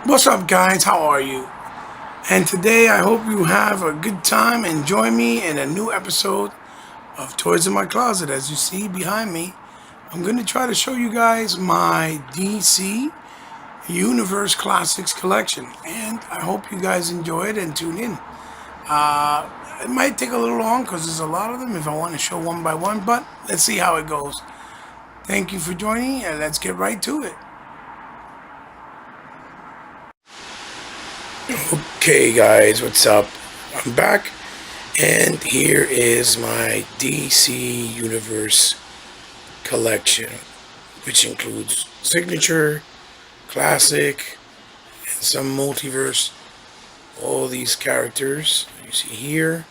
What's up, guys? How are you? And today I hope you have a good time and join me in a new episode of Toys in My Closet. As you see behind me, I'm going to try to show you guys my DC Universe Classics collection. And I hope you guys enjoy it and tune in. It might take a little long because there's a lot of them if I want to show one by one, but let's see how it goes. Thank you for joining and let's get right to it. Okay, guys, what's up? I'm back, and here is my DC Universe collection, which includes Signature, Classic, and some Multiverse. All these characters you see here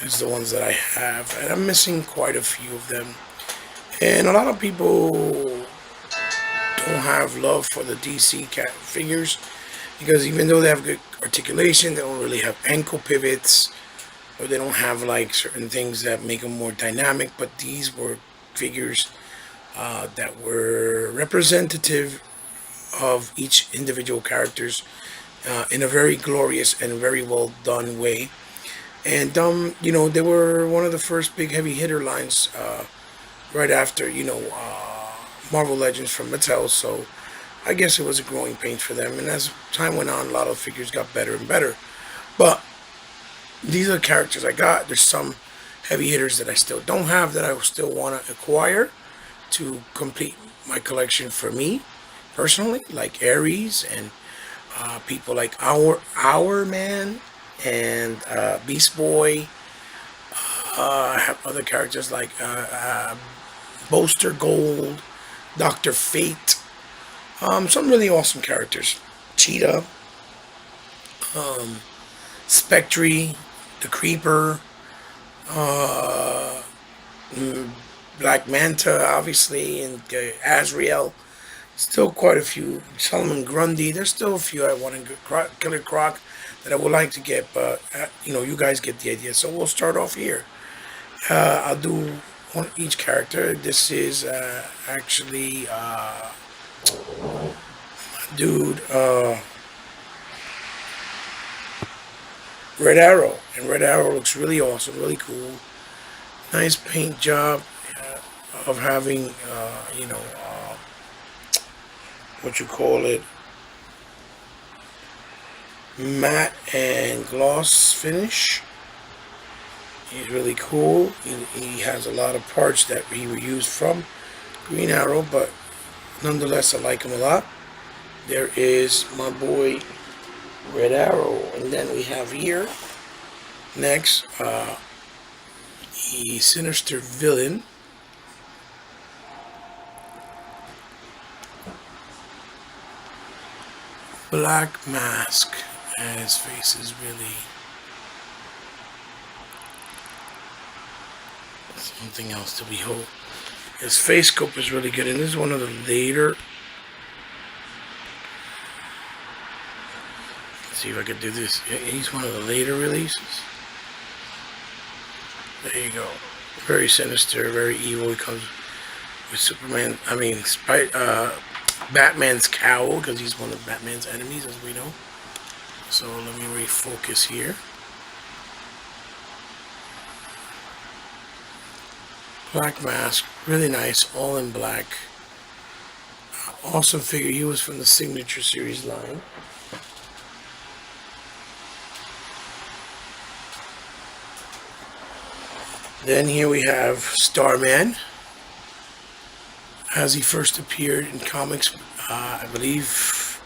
is the ones that I have, and I'm missing quite a few of them. And a lot of people don't have love for the DC cat figures because even though they have good articulation, they don't really have ankle pivots, or they don't have like certain things that make them more dynamic. But these were figures that were representative of each individual characters in a very glorious and very well done way. And they were one of the first big heavy hitter lines right after Marvel Legends from Mattel. So I guess it was a growing pains for them. And as time went on, a lot of figures got better and better. But these are the characters I got. There's some heavy hitters that I still don't have that I still want to acquire to complete my collection for me personally, like Ares and people like Our Man and Beast Boy. I have other characters like Boaster Gold, Doctor Fate. Some really awesome characters. Cheetah, Spectre, the Creeper, uh, Black Manta, obviously, and Azrael. Still quite a few. Solomon Grundy. There's still a few I want to get. Killer Croc that I would like to get, but you guys get the idea. So we'll start off here. I'll do one each character. This is actually dude. Red Arrow, and Red Arrow looks really awesome, really cool. Nice paint job of having, what you call it, matte and gloss finish. He's really cool. He has a lot of parts that he reused from Green Arrow, but nonetheless, I like him a lot. There is my boy Red Arrow, and then we have here next the Sinister Villain. Black Mask, and his face is really something else to behold. His face scope is really good, and this is one of the later. Let's see if I could do this. He's one of the later releases. There you go. Very sinister, very evil. He comes with Superman. Batman's cowl, because he's one of Batman's enemies, as we know. So let me refocus here. Black Mask, really nice, all in black. Awesome figure. He was from the Signature Series line. Then here we have Starman, as he first appeared in comics, I believe,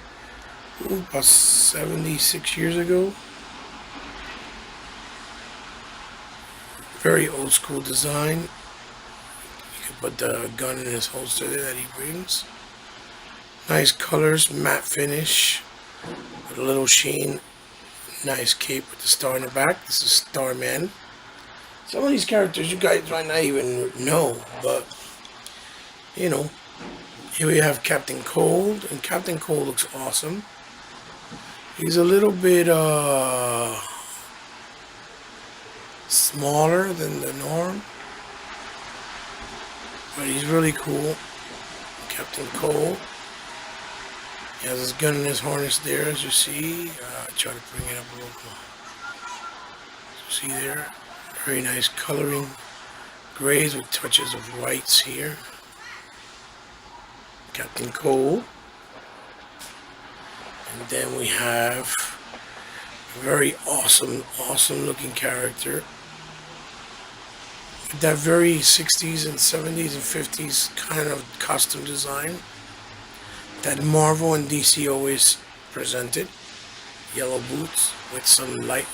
about 76 years ago. Very old school design. You can put the gun in his holster there that he brings. Nice colors, matte finish, with a little sheen. Nice cape with the star in the back. This is Starman. Some of these characters you guys might not even know, but here we have Captain Cold, and Captain Cold looks awesome. He's a little bit smaller than the norm, but he's really cool. Captain Cold. He has his gun in his harness there, as you see. Try to bring it up a little more. See there? Very nice coloring. Grays with touches of whites here. Captain Cole. And then we have a very awesome looking character. With that very 60s and 70s and 50s kind of costume design that Marvel and DC always presented. Yellow boots with some light,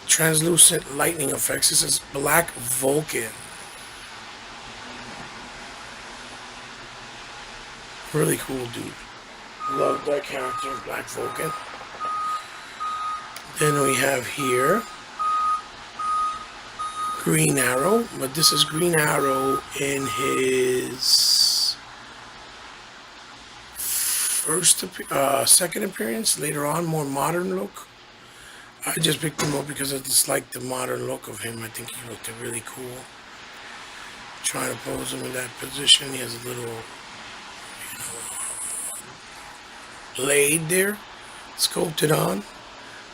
translucent lightning effects. This is Black Vulcan. Really cool dude. Love that character, Black Vulcan. Then we have here Green Arrow, but this is Green Arrow in his second appearance. Later on, more modern look. I just picked him up because I just like the modern look of him. I think he looked really cool. Trying to pose him in that position. He has a little, blade there, sculpted on.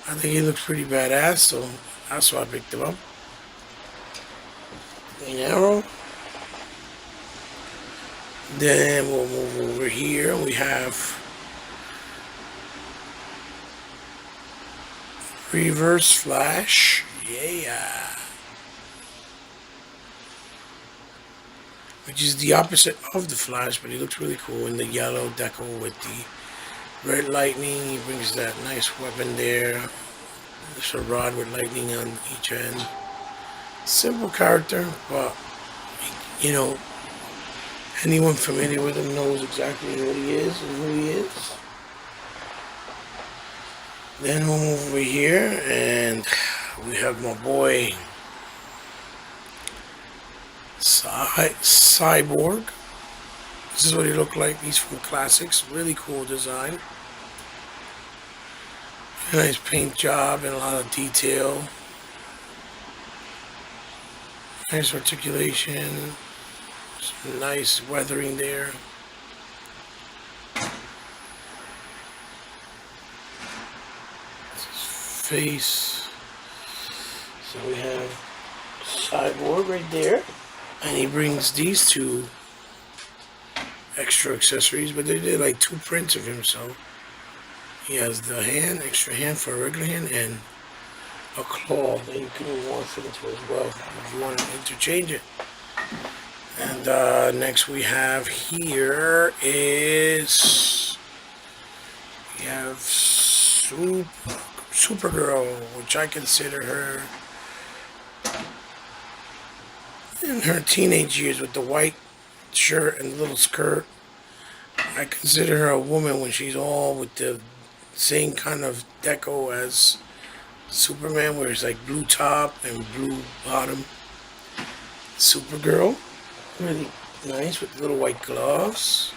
I think he looks pretty badass, so that's why I picked him up. Green Arrow. Then we'll move over here. We have Reverse Flash. Yeah. Which is the opposite of the Flash, but he looks really cool in the yellow decal with the red lightning. He brings that nice weapon there. There's a rod with lightning on each end. Simple character, but anyone familiar with him knows exactly what he is and who he is. Then we'll move over here and we have my boy Cyborg. This is what he looked like. He's from Classics. Really cool design. Nice paint job and a lot of detail. Nice articulation. Some nice weathering there. Face. So we have Cyborg right there, and he brings these two extra accessories, but they did like 2 prints of him. So he has the hand, extra hand for a regular hand, and a claw that you can morph into as well if you want to interchange it. And next we have here is we have Supergirl, which I consider her in her teenage years with the white shirt and the little skirt. I consider her a woman when she's all with the same kind of deco as Superman, where it's like blue top and blue bottom. Supergirl, really nice with little white gloves.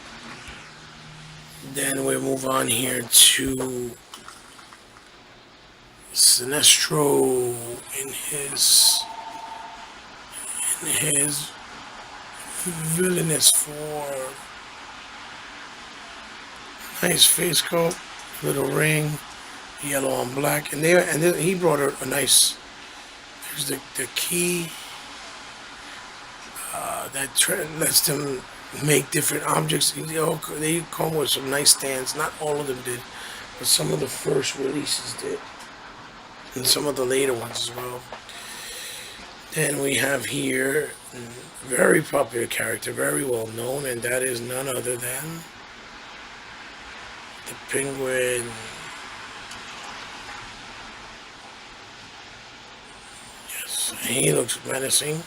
Then we move on here to Sinestro in his villainous form. Nice face coat, little ring, yellow on black, and then he brought a nice. There's the key that lets them make different objects. They come with some nice stands. Not all of them did, but some of the first releases did, and some of the later ones as well. Then we have here a very popular character, very well known, and that is none other than the Penguin. Yes, he looks menacing.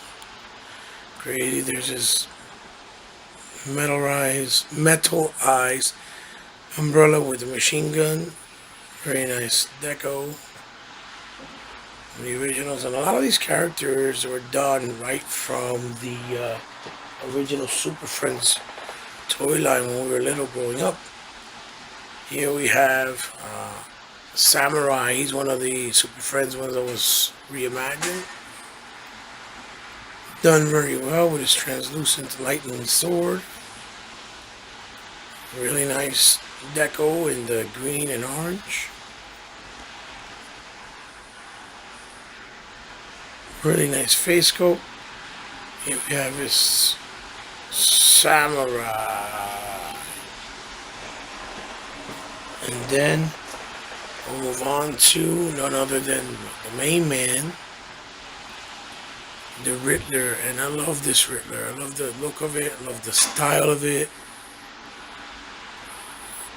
Crazy. There's his metal eyes umbrella with a machine gun. Very nice deco. The originals, and a lot of these characters were done right from the original Super Friends toy line when we were little growing up. Here we have Samurai. He's one of the Super Friends ones that was reimagined. Done very well with his translucent lightning sword. Really nice deco in the green and orange. Really nice face sculpt. Here we have his samurai. And then we'll move on to none other than the main man, the Riddler. And I love this Riddler. I love the look of it. I love the style of it.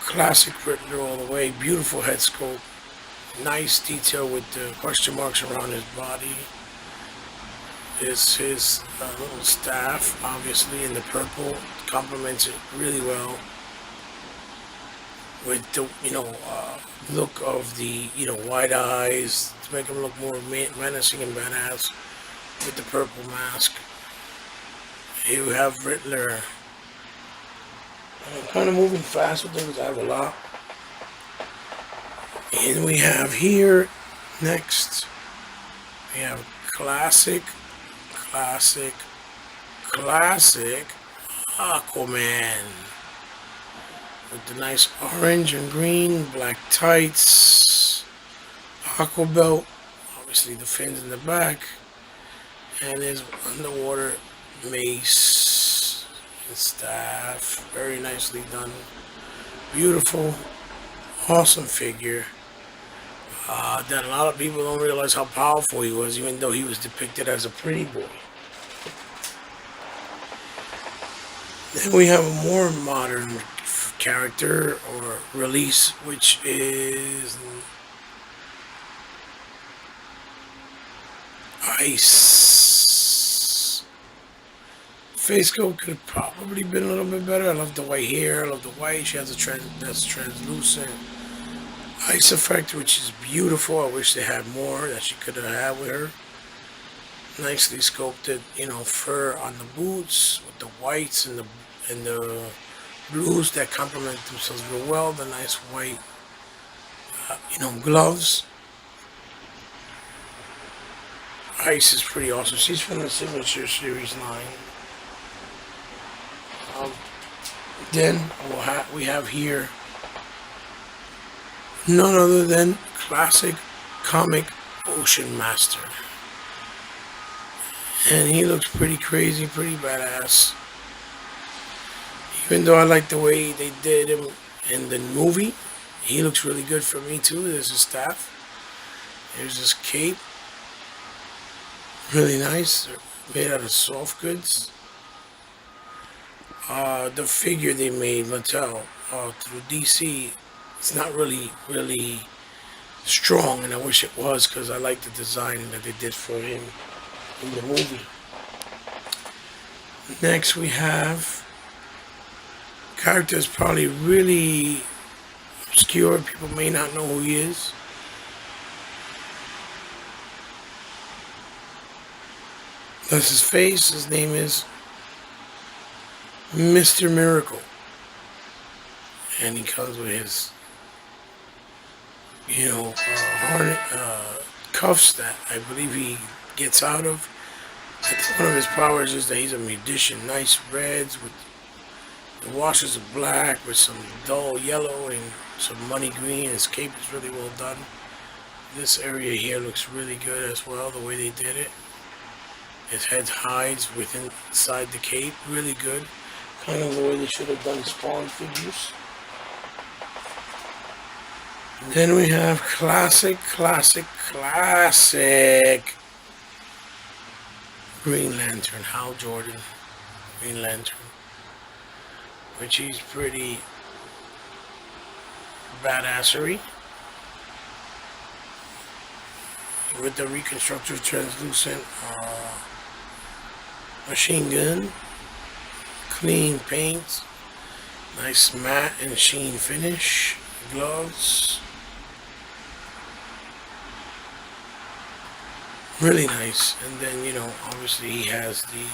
Classic Riddler all the way. Beautiful head sculpt. Nice detail with the question marks around his body. Is his little staff, obviously in the purple, complements it really well with the look of the wide eyes to make him look more menacing and badass with the purple mask. Here we have Riddler. I'm kind of moving fast with them because I have a lot. And we have here next, we have classic Aquaman with the nice orange and green, black tights, aqua belt, obviously the fins in the back, and his underwater mace and staff. Very nicely done. Beautiful, awesome figure. That a lot of people don't realize how powerful he was, even though he was depicted as a pretty boy. Then we have a more modern character or release, which is Ice. Face coat could have probably been a little bit better. I love the white hair. I love the white. She has a that's translucent ice effect, which is beautiful. I wish they had more that she could have had with her. Nicely sculpted, fur on the boots with the whites and the blues that complement themselves real well. The nice white, gloves. Ice is pretty awesome. She's from the Signature Series line. Then we have here none other than classic comic Ocean Master. And he looks pretty crazy, pretty badass. Even though I like the way they did him in the movie, he looks really good for me too. There's his staff. There's his cape. Really nice. Made out of soft goods. The figure they made, Mattel, through DC, it's not really strong, and I wish it was because I like the design that they did for him in the movie. Next we have characters probably really obscure. People may not know who he is. That's his face. His name is Mr. Miracle. And he comes with his, cuffs that I believe he gets out of. One of his powers is that he's a magician. Nice reds with the washes of black with some dull yellow and some money green. His cape is really well done. This area here looks really good as well, the way they did it. His head hides within inside the cape, really good. Kind of the way they should have done Spawn figures. Then we have classic Green Lantern, Hal Jordan, Green Lantern, which he's pretty badassery with the reconstructive translucent machine gun, clean paint, nice matte and sheen finish, gloves. Really nice. And then, obviously he has the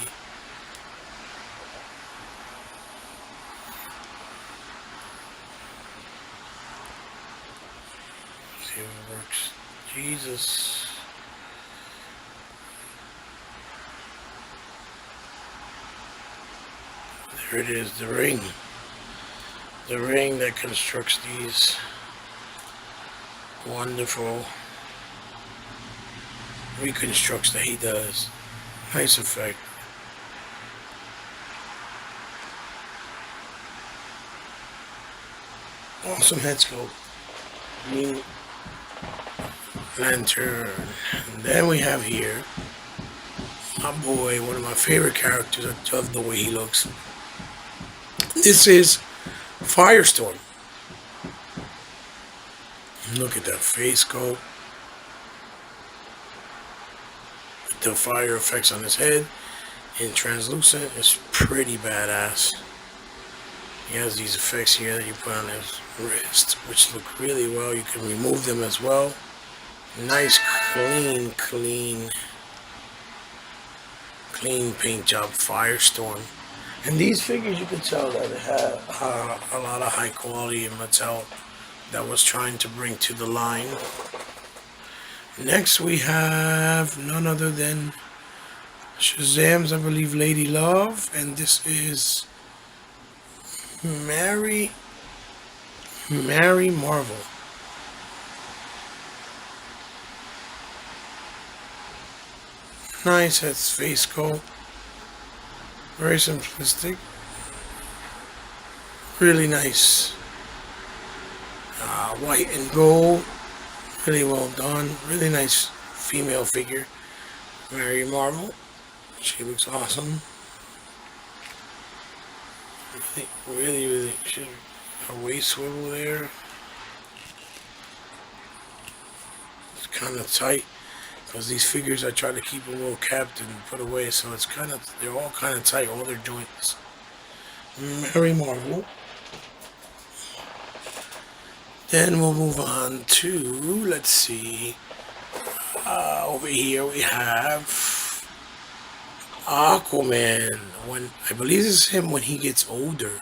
see if it works. Jesus. There it is, the ring. the ring that constructs these wonderful reconstructs that he does. Nice effect. Awesome head sculpt. Green Lantern. And then we have here my boy, one of my favorite characters. I love the way he looks. This is Firestorm. Look at that face sculpt. The fire effects on his head in translucent is pretty badass. He has these effects here that you put on his wrist, which look really well. You can remove them as well. Nice, clean paint job, Firestorm. And these figures, you can tell that they have a lot of high quality in Mattel that was trying to bring to the line. Next, we have none other than Shazam's, I believe, Lady Love, and this is Mary Marvel. Nice, that's face sculpt. Very simplistic. Really nice. White and gold. Really well done. Really nice female figure. Mary Marvel. She looks awesome. Really. Her waist swivel there. It's kind of tight. Because these figures, I try to keep them well kept and put away, so it's kind of, they're all kind of tight, all their joints. Mary Marvel. Then we'll move on to, let's see, over here we have Aquaman. I believe this is him when he gets older.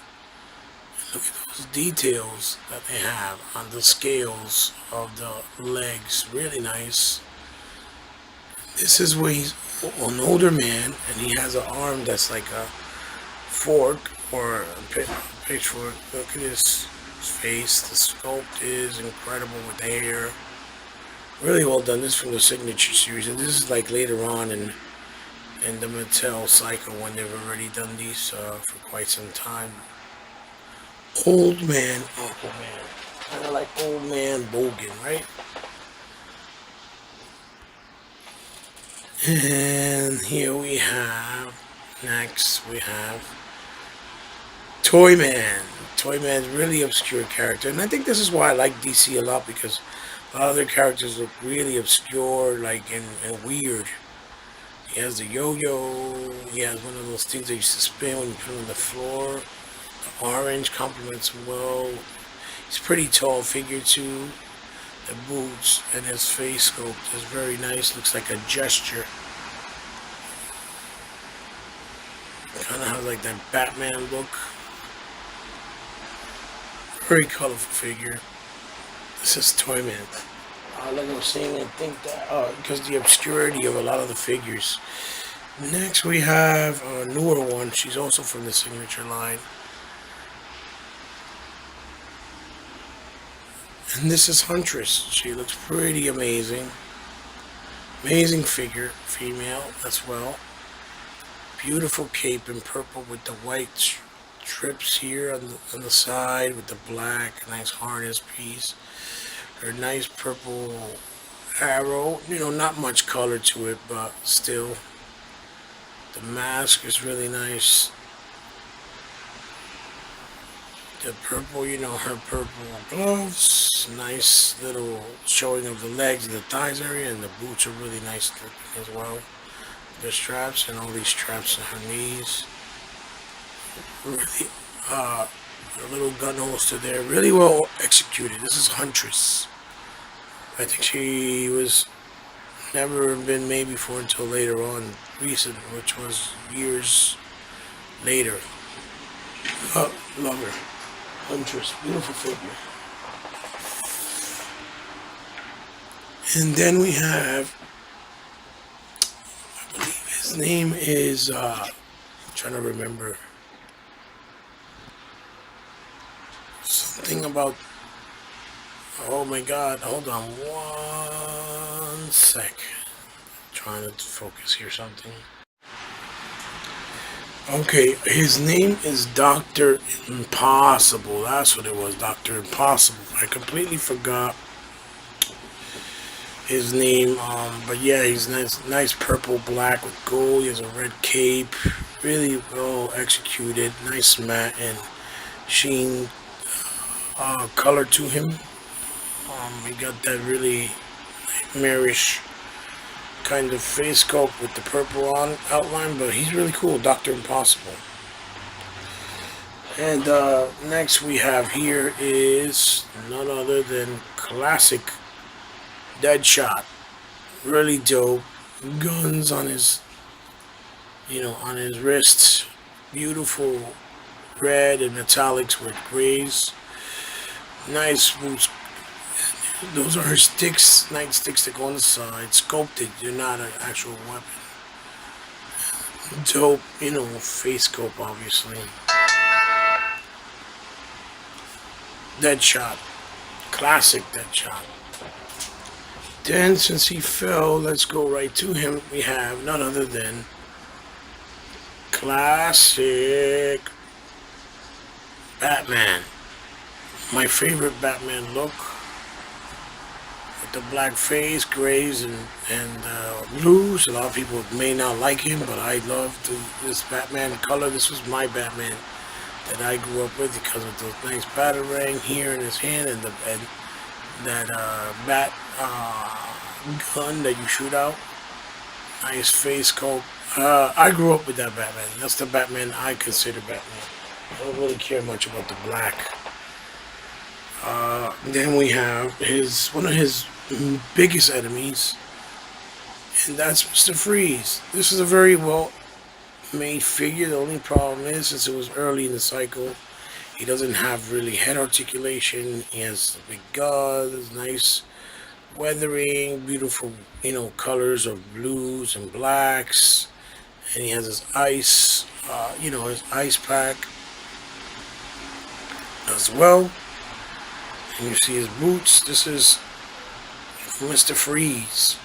Look at those details that they have on the scales of the legs. Really nice. This is where he's an older man, and he has an arm that's like a fork or a pitchfork. Look at his face. The sculpt is incredible with the hair. Really well done. This is from the Signature series, and this is like later on in the Mattel cycle when they've already done these for quite some time. Old Man Aquaman. Kind of like Old Man Bogan, right? And here we have, next we have Toyman. Toyman's really obscure character, and I think this is why I like DC a lot, because a lot of their characters look really obscure, like and weird. He has the yo-yo. He has one of those things that used to spin when you put him on the floor. The orange complements him well. He's pretty tall figure too. The boots and his face sculpt is very nice. Looks like a gesture. Kind of has like that Batman look. Very colorful figure. This is Toyman. Like I was saying, I think that because the obscurity of a lot of the figures. Next we have a newer one. She's also from the Signature line. And this is Huntress. She looks pretty amazing. Amazing figure, female as well. Beautiful cape in purple with the white strips here on the side with the black. Nice harness piece. Her nice purple arrow. You know, not much color to it, but still. The mask is really nice. The purple, you know, her purple gloves. Nice little showing of the legs and the thighs area, and the boots are really nice looking as well. The straps and all these straps on her knees. Really, a little gun holster there. Really well executed. This is Huntress. I think she was never been made before until later on, recent, which was years later. Love her. Huntress, beautiful figure. And then we have, I believe his name is, I'm trying to remember. something about. Oh my God! Hold on one sec. Trying to focus here. Something. Okay, his name is Doctor Impossible. That's what it was, Doctor Impossible. I completely forgot his name. But yeah, he's nice purple black with gold. He has a red cape. Really well executed. Nice matte and sheen color to him. He got that really nightmarish kind of face sculpt with the purple on outline, but he's really cool, Doctor Impossible. And next we have here is none other than classic Deadshot. Really dope. Guns on his, on his wrists. Beautiful red and metallics with grays. Nice boots. Those are his sticks, nightsticks that go on the side. Sculpted. They're not an actual weapon. Dope, face scope, obviously. Deadshot. Classic Deadshot. Then, since he fell, let's go right to him. We have none other than classic Batman. My favorite Batman look. With the black face, grays, and blues. A lot of people may not like him, but I love this Batman color. This was my Batman that I grew up with because of the nice batarang here in his hand and that bat gun that you shoot out. Nice face sculpt. I grew up with that Batman. That's the Batman I consider Batman. I don't really care much about the black. Then we have one of his biggest enemies, and that's Mr. Freeze. This is a very well made figure. The only problem is, since it was early in the cycle, he doesn't have really head articulation. He has big guns, nice weathering, beautiful, colors of blues and blacks, and he has his ice, his ice pack as well. And you see his boots. This is Mr. Freeze.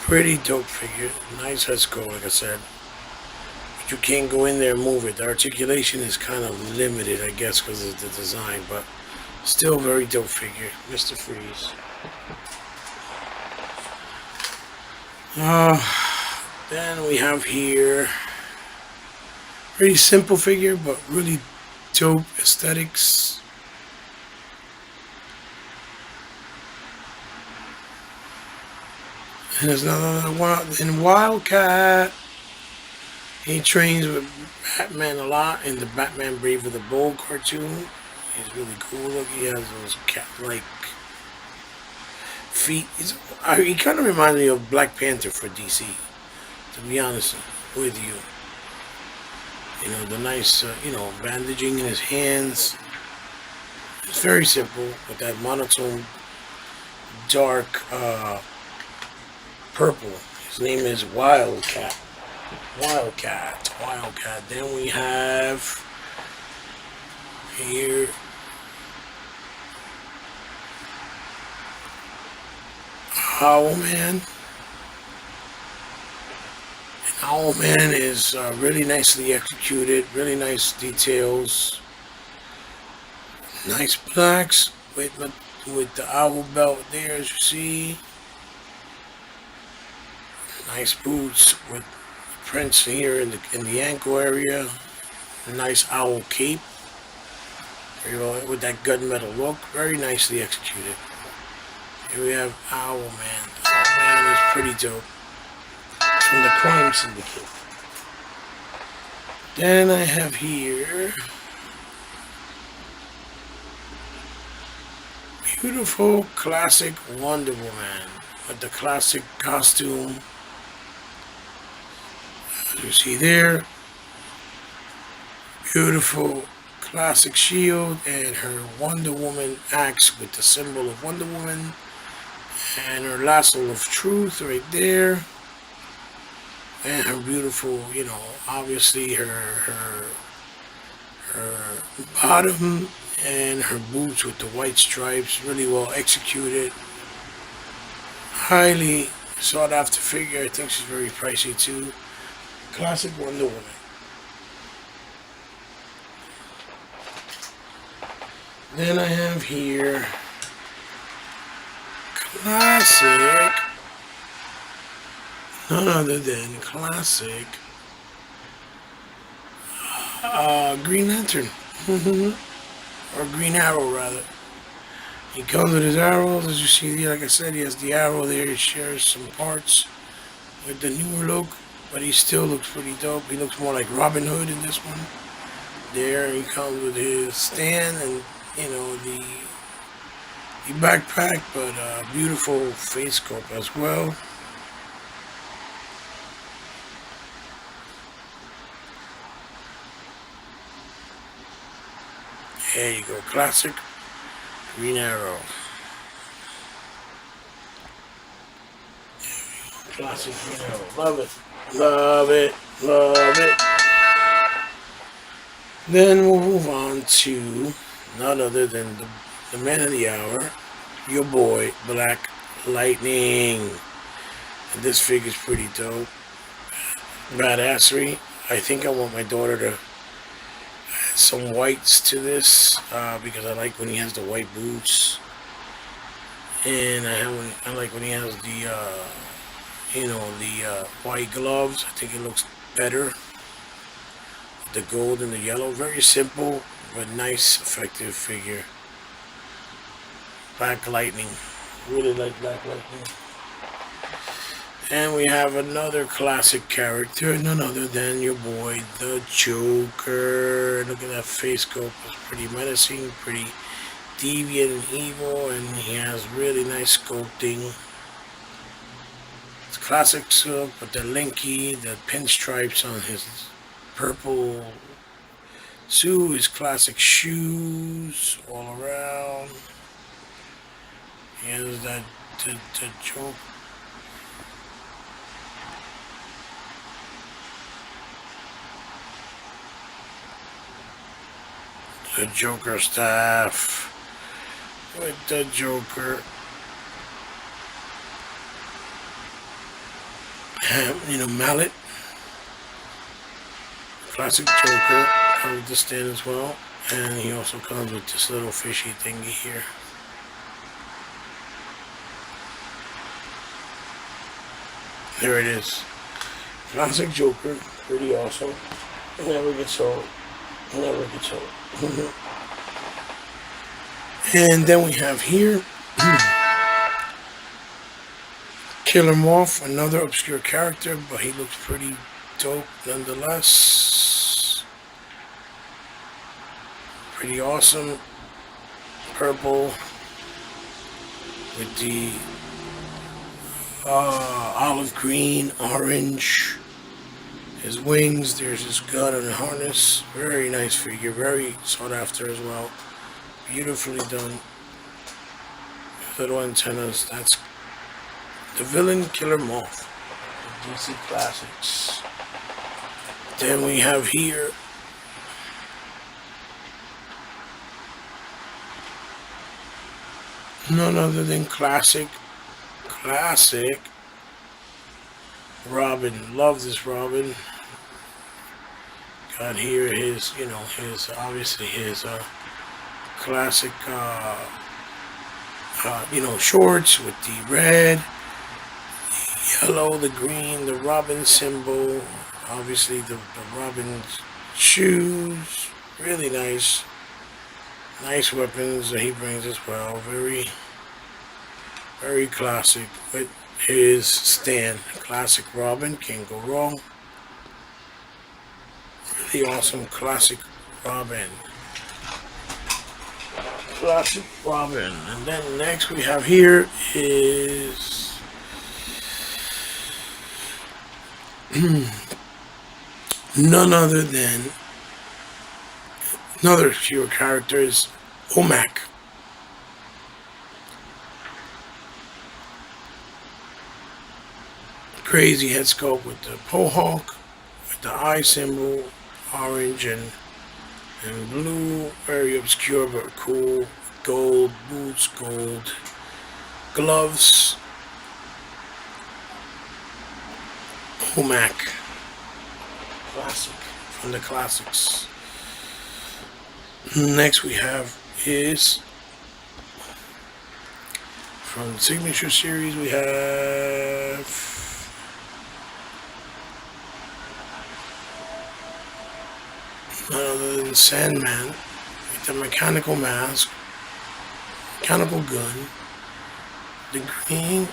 Pretty dope figure. Nice head sculpt, like I said. But you can't go in there and move it. The articulation is kind of limited, I guess, because of the design. But still very dope figure. Mr. Freeze. Then we have here pretty simple figure, but really dope aesthetics. And there's another one in Wildcat. He trains with Batman a lot in the Batman Brave with the Bold cartoon. He's really cool. Look, he has those cat-like feet. He kind of reminds me of Black Panther for DC, to be honest with you. The nice, bandaging in his hands. It's very simple with that monotone, dark purple. His name is Wildcat. Wildcat. Then we have here Owlman. Owlman is really nicely executed, really nice details, nice blacks with the owl belt there, as you see. Nice boots with prints here in the ankle area. A nice owl cape, with that gunmetal look, very nicely executed. Here we have Owlman. Owlman is pretty dope. From the Crime Syndicate. Then I have here beautiful classic Wonder Woman with the classic costume. As you see there, beautiful classic shield and her Wonder Woman axe with the symbol of Wonder Woman and her lasso of truth right there. And her beautiful, obviously her her bottom and her boots with the white stripes, really well executed. Highly sought after figure. I think she's very pricey too. Classic Wonder Woman. Then I have here classic, none other than classic Green Lantern. Or Green Arrow, rather. He comes with his arrows, as you see here. Like I said, he has the arrow there. He shares some parts with the newer look, but he still looks pretty dope. He looks more like Robin Hood in this one. There he comes with his stand and, the backpack, but beautiful face sculpt as well. There you go, classic Green Arrow. Classic Green Arrow. Love it. Love it. Love it. Then we'll move on to none other than the man of the hour, your boy, Black Lightning. And this figure's pretty dope. Badassery. I think I want my daughter to add some whites to this because I like when he has the white boots. And I like when he has the white gloves. I think it looks better. The gold and the yellow. Very simple, but nice, effective figure. Black Lightning. Really like Black Lightning. And we have another classic character, none other than your boy, the Joker. Look at that face sculpt. It's pretty menacing, pretty deviant and evil, and he has really nice sculpting. It's classic silk with the linky, the pinstripes on his purple suit, his classic shoes all around. He has that the Joker. The Joker staff with the Joker, mallet, classic Joker, comes with the stand as well, and he also comes with this little fishy thingy here. There it is, classic Joker, pretty awesome. Never gets old. Never gets old. And then we have here Killer Moth, another obscure character, but he looks pretty dope nonetheless. Pretty awesome. Purple with the olive green, orange. His wings, there's his gun and harness. Very nice figure, very sought after as well. Beautifully done. Little antennas. That's the villain Killer Moth. The DC Classics. Then we have here none other than classic Robin. Love this Robin. Got here his, obviously his classic, shorts with the red, the yellow, the green, the Robin symbol. Obviously the Robin shoes. Really nice. Nice weapons that he brings as well. Very, very classic. With his stand. Classic Robin, can't go wrong. Really awesome classic Robin. Classic Robin. And then next we have here is none other than another hero character is OMAC. Crazy head sculpt with the mohawk, with the eye symbol, orange and And blue, very obscure but cool. Gold boots, gold gloves. Humac. Classic. From the classics. Next we have is from the Signature Series we have none other than Sandman with the mechanical mask, mechanical gun, the green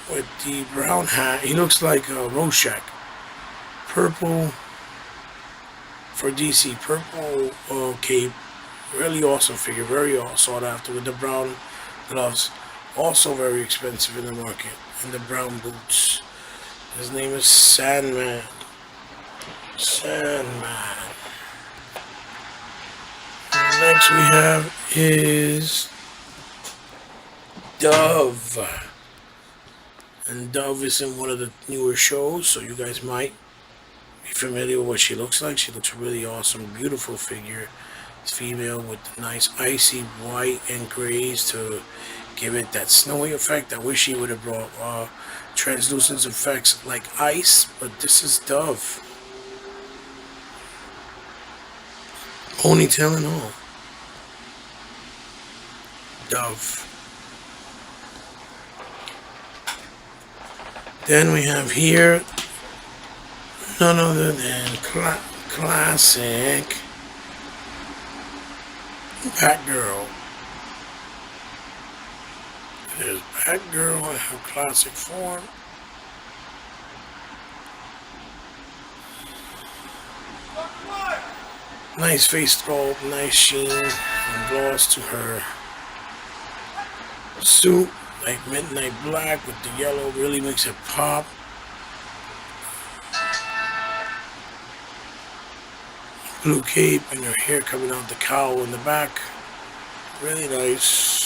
with the brown hat. He looks like Rorschach. Purple for DC, purple cape. Really awesome figure, very sought after with the brown gloves. Also very expensive in the market. And the brown boots. His name is Sandman. Sandman. Next we have is Dove. And Dove is in one of the newer shows, so you guys might be familiar with what she looks like. She looks really awesome, beautiful figure. It's female with nice icy white and grays to give it that snowy effect. I wish he would have brought translucent effects like ice, but this is Dove. Ponytail and all. Dove. Then we have here none other than classic Batgirl. There's Batgirl in her classic form. Nice face sculpt, nice sheen and gloss to her suit, like midnight black with the yellow, really makes it pop. Blue cape and her hair coming out the cowl in the back. Really nice.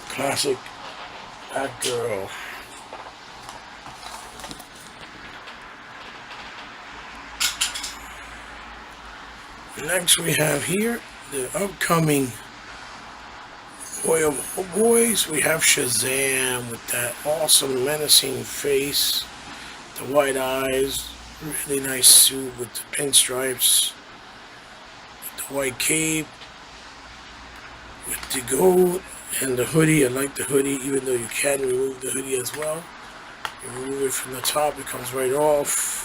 Classic Batgirl. Next we have here the upcoming Boy of Boys. We have Shazam with that awesome menacing face, the white eyes, really nice suit with the pinstripes, with the white cape, with the gold and the hoodie. I like the hoodie, even though you can remove the hoodie as well. You remove it from the top, it comes right off.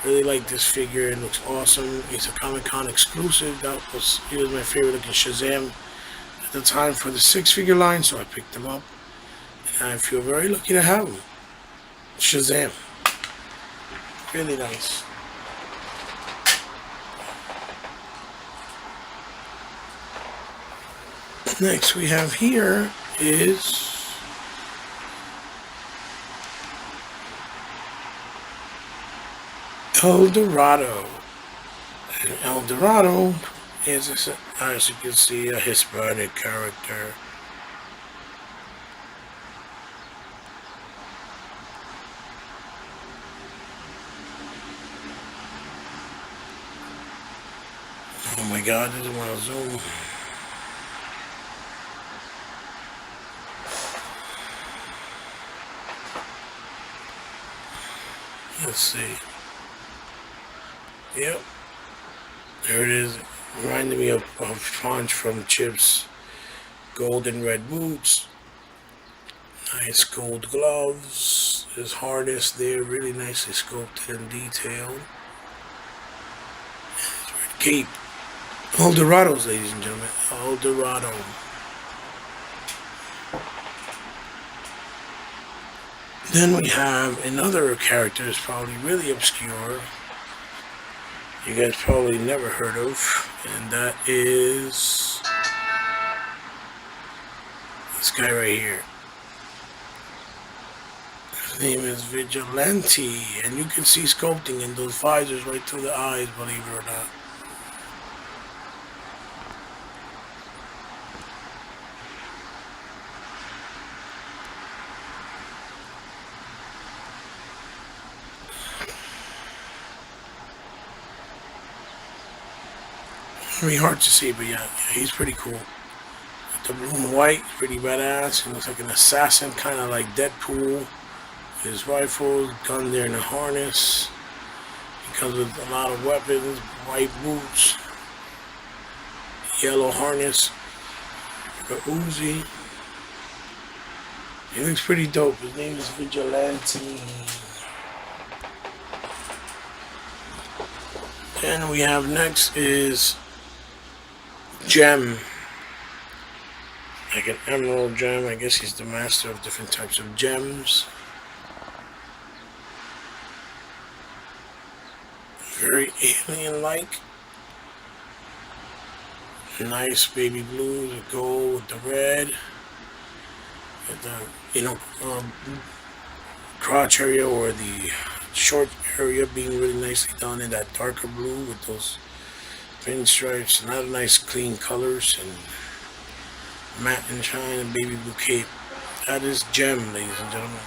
Really like this figure, it looks awesome. It's a Comic-Con exclusive. He was my favorite looking Shazam at the time for the 6-figure line, so I picked them up. And I feel very lucky to have them. Shazam. Really nice. Next we have here is El Dorado. And El Dorado is, as you can see, a Hispanic character. Oh my God, I just want to zoom. Let's see. Yep. There it is. Reminded me of Punch from Chip's gold and red boots. Nice gold gloves. His harness there, really nicely sculpted and detailed. His red cape. El Dorados, ladies and gentlemen. El Dorado. Then we have another character that's probably really obscure. You guys probably never heard of, and that is this guy right here. His name is Vigilante, and you can see sculpting in those visors right through the eyes, believe it or not. Very hard to see, but yeah, he's pretty cool. The blue and white, pretty badass. He looks like an assassin, kind of like Deadpool. His rifle, gun there in a harness. He comes with a lot of weapons, white boots, yellow harness, the Uzi. He looks pretty dope. His name is Vigilante. Then we have next is Gem. Like an emerald gem. I guess he's the master of different types of gems. Very alien-like. Nice baby blue, the gold with the red. With the, crotch area or the short area being really nicely done in that darker blue with those pinstripes. A lot of nice clean colors and matte and shine and baby blue cape. That is Gem, ladies and gentlemen.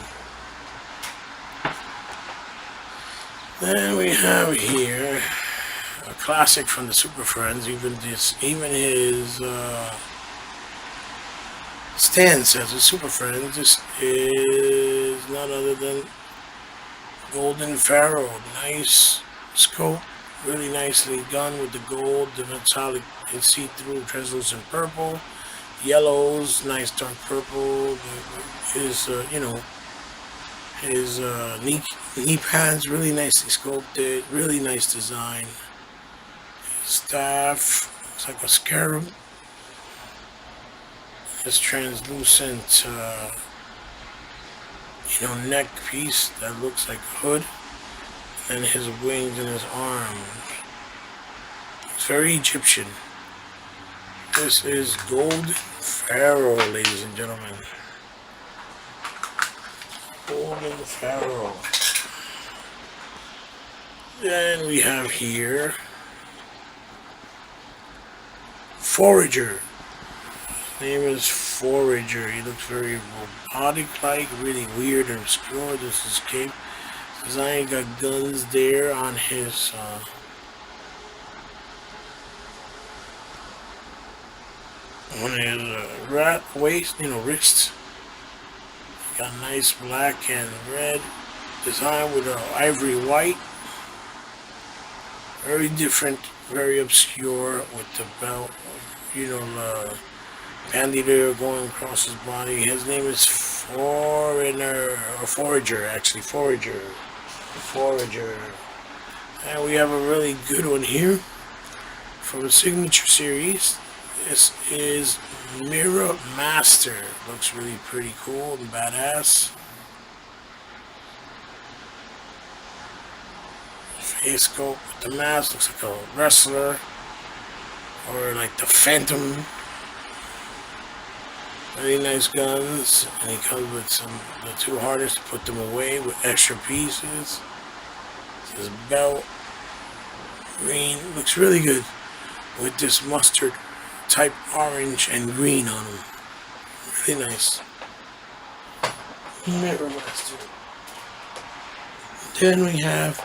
Then we have here a classic from the Super Friends. Even his stand says the Super Friends. This is none other than Golden Pharaoh. Nice scope, really nicely done with the gold, the metallic and see-through translucent purple, yellows, nice dark purple. His his knee pads really nicely sculpted, really nice design. His staff looks like a scarab. His translucent neck piece that looks like a hood, and his wings and his arms. It's very Egyptian. This is Golden Pharaoh, ladies and gentlemen. Golden Pharaoh. Then we have here Forager. His name is Forager. He looks very robotic-like, really weird and obscure. This is cape. Design got guns there on his rat waist, wrists. Got nice black and red design with ivory white. Very different, very obscure with the belt, the bandolier going across his body. His name is Forager, actually, Forager. And we have a really good one here from the Signature Series. This is Mirror Master. Looks really pretty cool and badass. Face scope with the mask. Looks like a wrestler. Or like the Phantom. Really nice guns. And he comes with the two harness to put them away with extra pieces. His belt. Green. Looks really good. With this mustard type orange and green on them. Really nice. Mirror Master. Then we have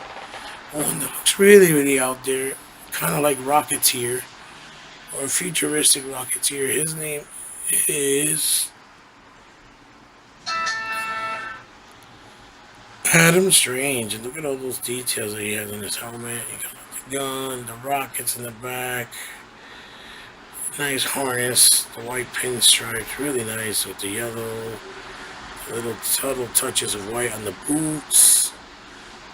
one that looks really out there. Kind of like Rocketeer. Or futuristic Rocketeer. His name is Adam Strange. And look at all those details that he has on his helmet. He got the gun, the rockets in the back. Nice harness, the white pinstripes, really nice with the yellow, little subtle touches of white on the boots.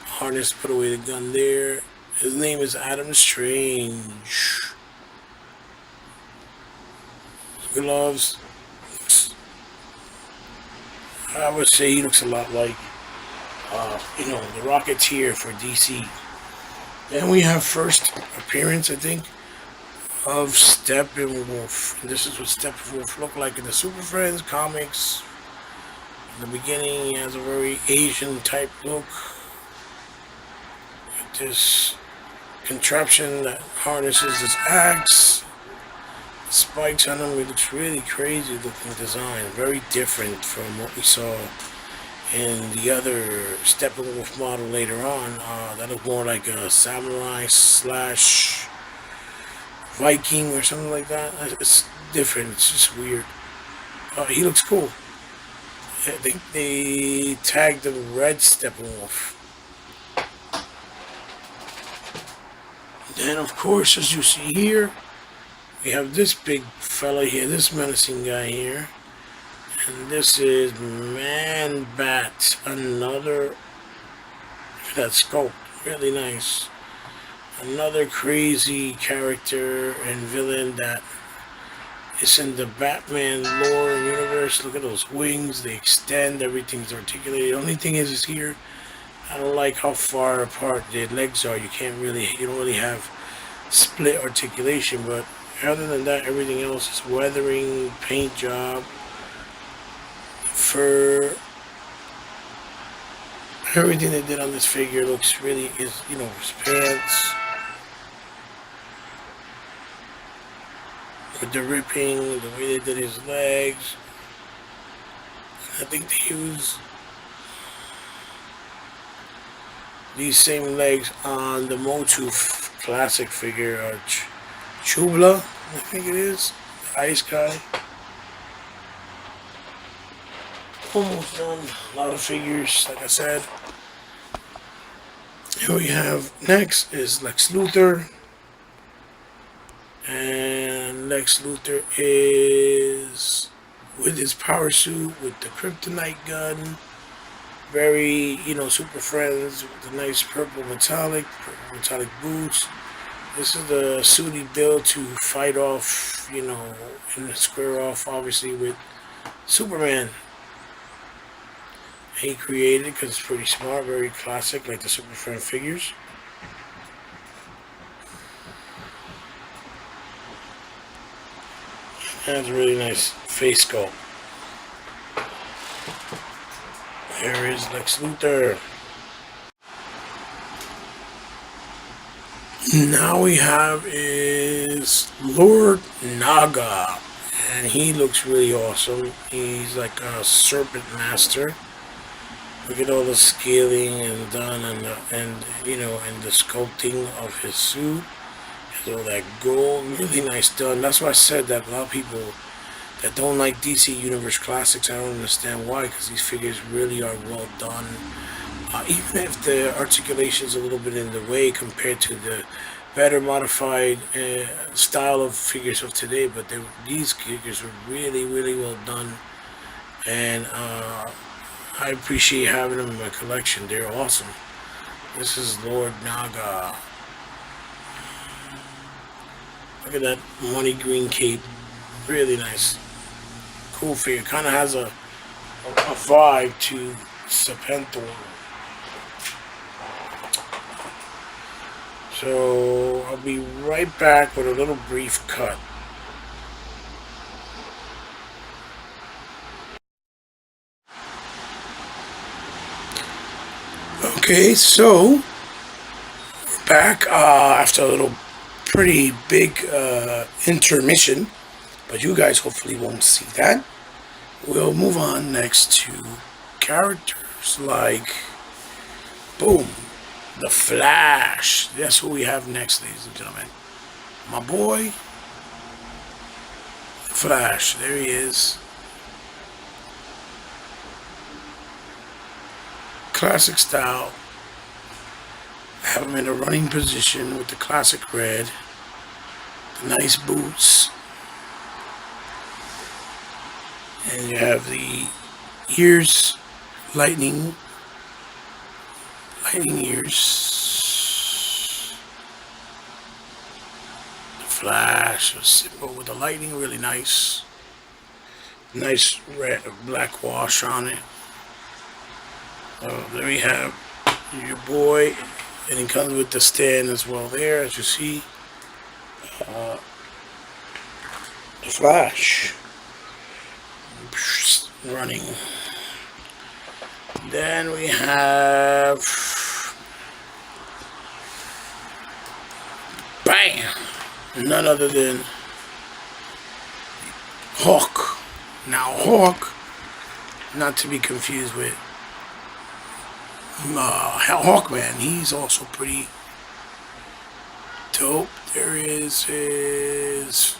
Harness, put away the gun there. His name is Adam Strange. Gloves. I would say he looks a lot like, the Rocketeer for DC. Then we have first appearance, I think, of Steppenwolf. This is what Steppenwolf looked like in the Super Friends comics. In the beginning, he has a very Asian type look. With this contraption that harnesses his axe. Spikes on him. It looks really crazy looking design. Very different from what we saw in the other Steppenwolf model later on. That looked more like a samurai slash Viking or something like that. It's different. It's just weird. He looks cool. I think they tagged the Red Steppenwolf. Then, of course, as you see here, we have this big fella here, this menacing guy here. And this is Man Bat. Another. Look at that sculpt. Really nice. Another crazy character and villain that is in the Batman lore and universe. Look at those wings. They extend. Everything's articulated. The only thing is here, I don't like how far apart their legs are. You don't really have split articulation, but other than that, everything else is weathering, paint job, fur. Everything they did on this figure looks really his pants with the ripping, the way they did his legs. I think they use these same legs on the Motu classic figure, Chubla, I think it is, the ice guy. Almost done. A lot of figures, like I said. Here we have next is Lex Luthor. And Lex Luthor is with his power suit, with the kryptonite gun. Very, Super Friends with the nice purple metallic boots. This is the suit he built to fight off, and square off, obviously, with Superman. He created because it's pretty smart, very classic, like the Super Friend figures. That's a really nice face sculpt. Here is Lex Luthor. Now we have is Lord Naga, and he looks really awesome. He's like a serpent master. Look at all the scaling and done, and the sculpting of his suit. Has all that gold, really nice done. That's why I said that a lot of people that don't like DC Universe Classics, I don't understand why, because these figures really are well done. Even if the articulation is a little bit in the way compared to the better modified style of figures of today, but these figures are really, really well done, and I appreciate having them in my collection. They're awesome. This is Lord Naga. Look at that money green cape. Really nice. Cool figure. Kind of has a vibe to Serpentor. So I'll be right back with a little brief cut. Okay, so we're back after a little pretty big intermission, but you guys hopefully won't see that. We'll move on next to characters like, boom, the Flash. That's who we have next, ladies and gentlemen. My boy, the Flash. There he is. Classic style. Have him in a running position with the classic red. The nice boots. And you have the ears, lightning ears. The Flash, a symbol with the lightning, really nice. Nice red, black wash on it. So there we have your boy, and he comes with the stand as well there, as you see. The Flash running. Then we have, bam, none other than Hawk. Now Hawk, not to be confused with Hawkman. He's also pretty dope. There is his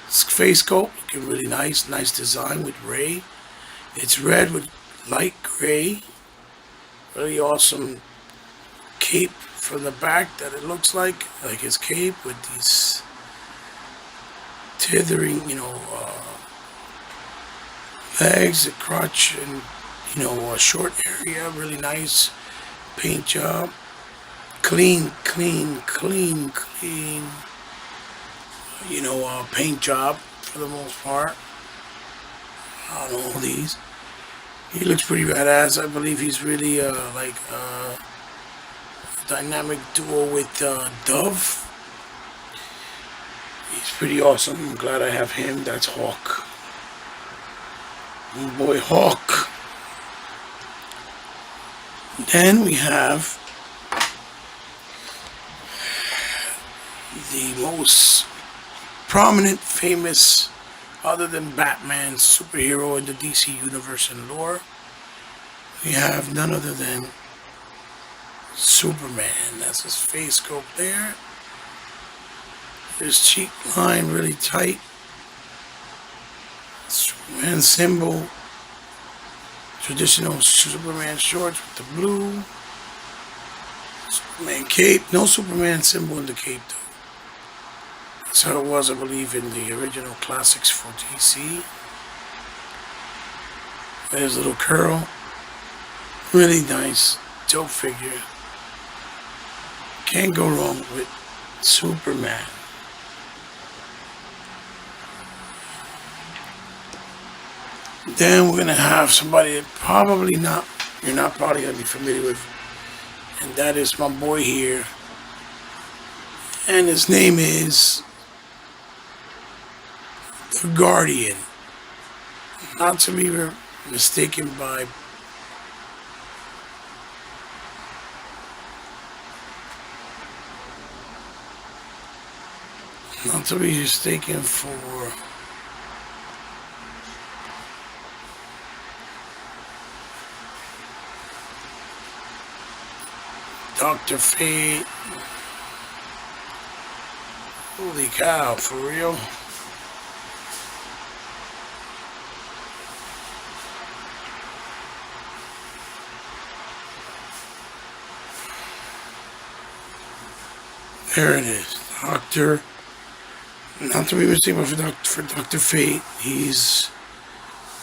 face sculpt, looking really nice. Nice design with Ray. It's red with light gray. Really awesome cape from the back that it looks like his cape with these tethering, legs, the crotch, and a short area. Really nice paint job. Clean, paint job for the most part on all these. He looks pretty badass. I believe he's really like a dynamic duo with Dove. He's pretty awesome. I'm glad I have him. That's Hawk. Oh boy, Hawk. Then we have the most prominent, famous, other than Batman, superhero in the DC universe and lore. We have none other than Superman. That's his face sculpt there. His cheek line really tight. Superman symbol. Traditional Superman shorts with the blue. Superman cape. No Superman symbol in the cape though. That's how it was, I believe, in the original classics for DC. There's a little curl. Really nice. Dope figure. Can't go wrong with Superman. Then we're gonna have somebody that you're not probably gonna be familiar with, and that is my boy here, and his name is the Guardian, not to be mistaken by for Dr. Fate. Holy cow, for real? There it is. Doctor. Not to be mistaken for Dr. Fate. He's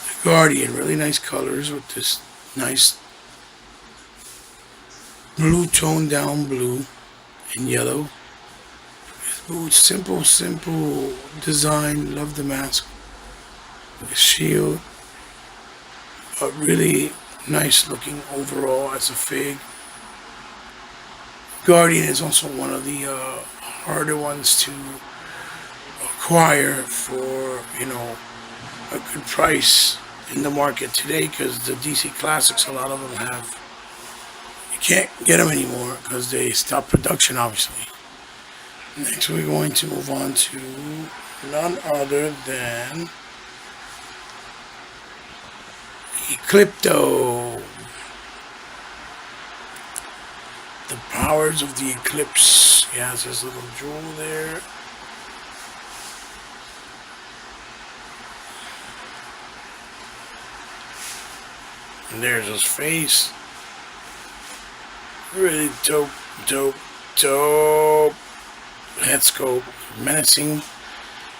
the Guardian. Really nice colors with this nice blue toned down blue and yellow. His boots, simple design. Love the mask. The shield. But really nice looking overall as a fig. Guardian is also one of the harder ones to acquire for a good price in the market today, because the DC Classics, a lot of them you can't get them anymore because they stopped production, obviously. Next we're going to move on to none other than Eclipto. The powers of the eclipse. He has his little jewel there. And there's his face. Really dope head sculpt. Menacing.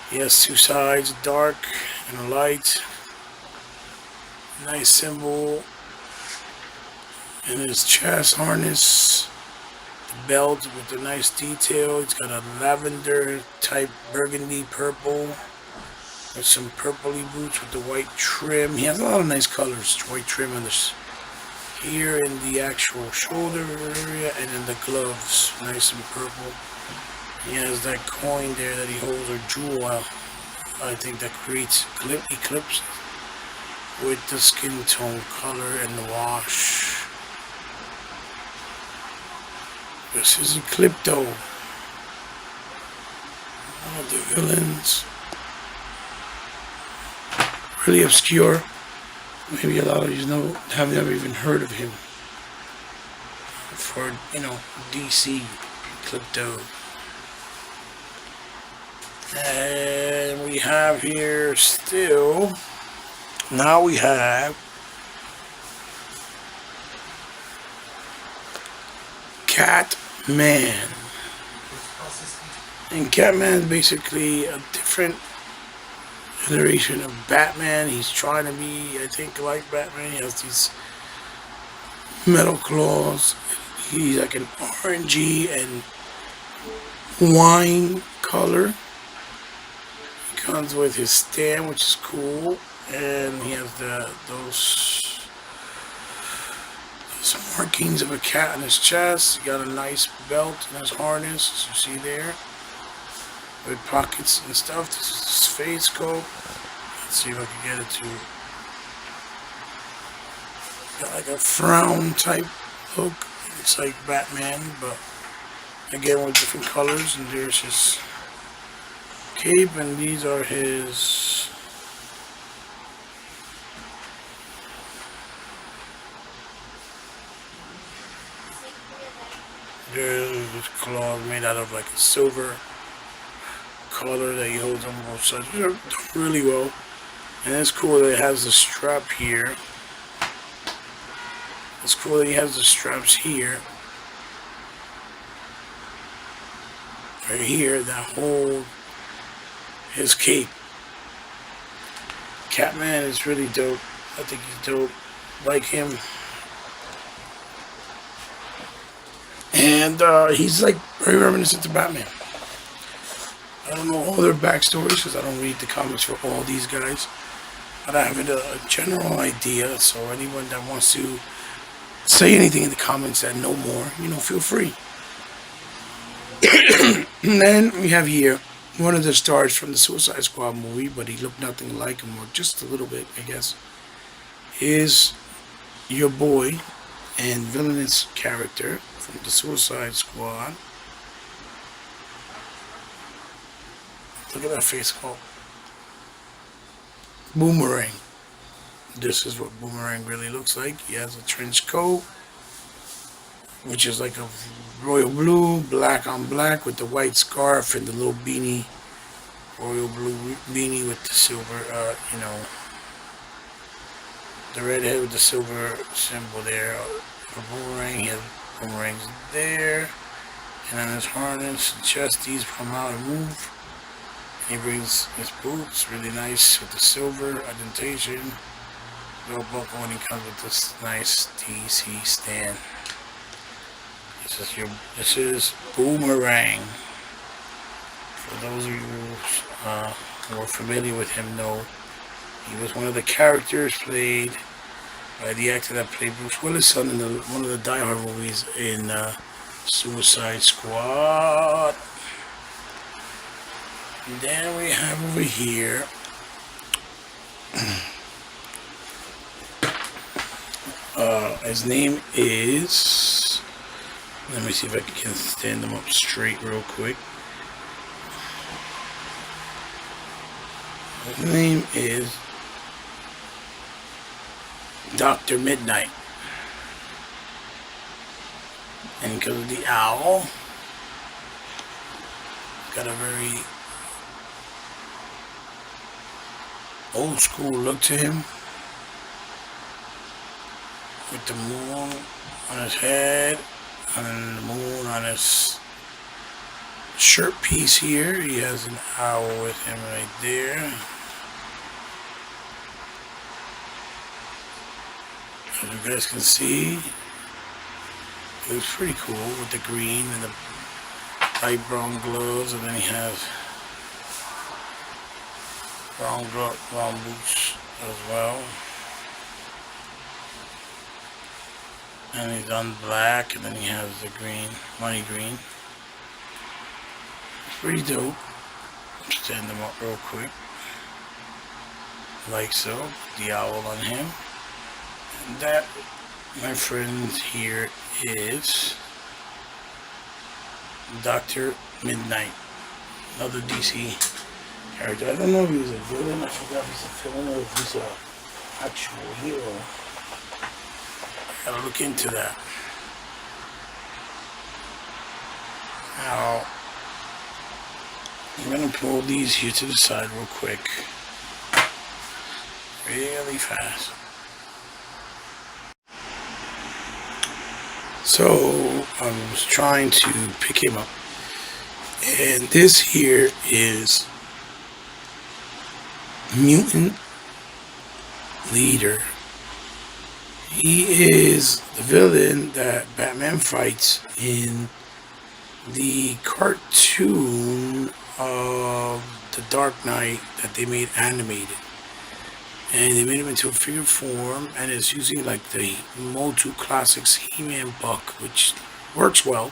He has two sides, dark and light. Nice symbol. And his chest harness. The belt with a nice detail. It's got a lavender type burgundy purple. With some purpley boots with the white trim. He has a lot of nice colors. White trim on this here in the actual shoulder area and in the gloves. Nice and purple. He has that coin there that he holds, or jewel, I think, that creates eclipse with the skin tone color and the wash. This is Eclipto. One of the villains. Really obscure. Maybe a lot of you have never even heard of him. For DC Eclipto. And we have here still, now we have Catman. And Catman is basically a different iteration of Batman. He's trying to be, I think, like Batman. He has these metal claws. He's like an orangey and wine color. He comes with his stand, which is cool, and he has those markings of a cat on his chest. He got a nice belt in his harness, as you see there, with pockets and stuff. This is his face coat. Let's see if I can get it to. Got like a frown type look. It's like Batman, but again with different colors. And there's his cape, and these are his. There's his claws made out of like a silver color that he holds on both sides. They're done really well. And it's cool that it has the strap here. It's cool that he has the straps here. Right here that hold his cape. Catman is really dope. I think he's dope. Like him. And he's like very reminiscent to Batman. I don't know all their backstories because I don't read the comics for all these guys. But I have a general idea. So anyone that wants to say anything in the comments that know more, feel free. And then we have here one of the stars from the Suicide Squad movie, but he looked nothing like him, or just a little bit, I guess, is your boy and villainous character from the Suicide Squad. Look at that face called Boomerang. This is what Boomerang really looks like. He has a trench coat, which is like a royal blue, black on black with the white scarf and the little beanie, royal blue beanie with the silver, the red head with the silver symbol there. For Boomerang, he has boomerangs there, and on his harness, the chesties come out and move. He brings his boots, really nice with the silver indentation. Belt buckle, and he comes with this nice DC stand. This is Boomerang. For those of you who are familiar with him, know he was one of the characters played by the actor that played Bruce Willis' son in one of the Die Hard movies in Suicide Squad. And then we have over here his name is, let me see if I can stand them up straight real quick. His name is Dr. Midnight. And because of the owl, got a very old school look to him. With the moon on his head and the moon on his shirt piece here. He has an owl with him right there. As you guys can see, it looks pretty cool with the green and the light brown gloves, and then he has brown boots as well. And he's on black, and then he has the green, money green. It's pretty dope. Stand them up real quick. Like so. The owl on him. And that, my friends, here is Dr. Midnight. Another DC character. I don't know if he was a villain. I forgot if he's a villain or if he's an actual hero. Gotta look into that. Now, I'm gonna pull these here to the side real quick. Really fast. So I was trying to pick him up. And this here is Mutant Leader. He is the villain that Batman fights in the cartoon of The Dark Knight that they made animated. And they made him into a figure form, and it's using like the Motu Classics He-Man buck, which works well.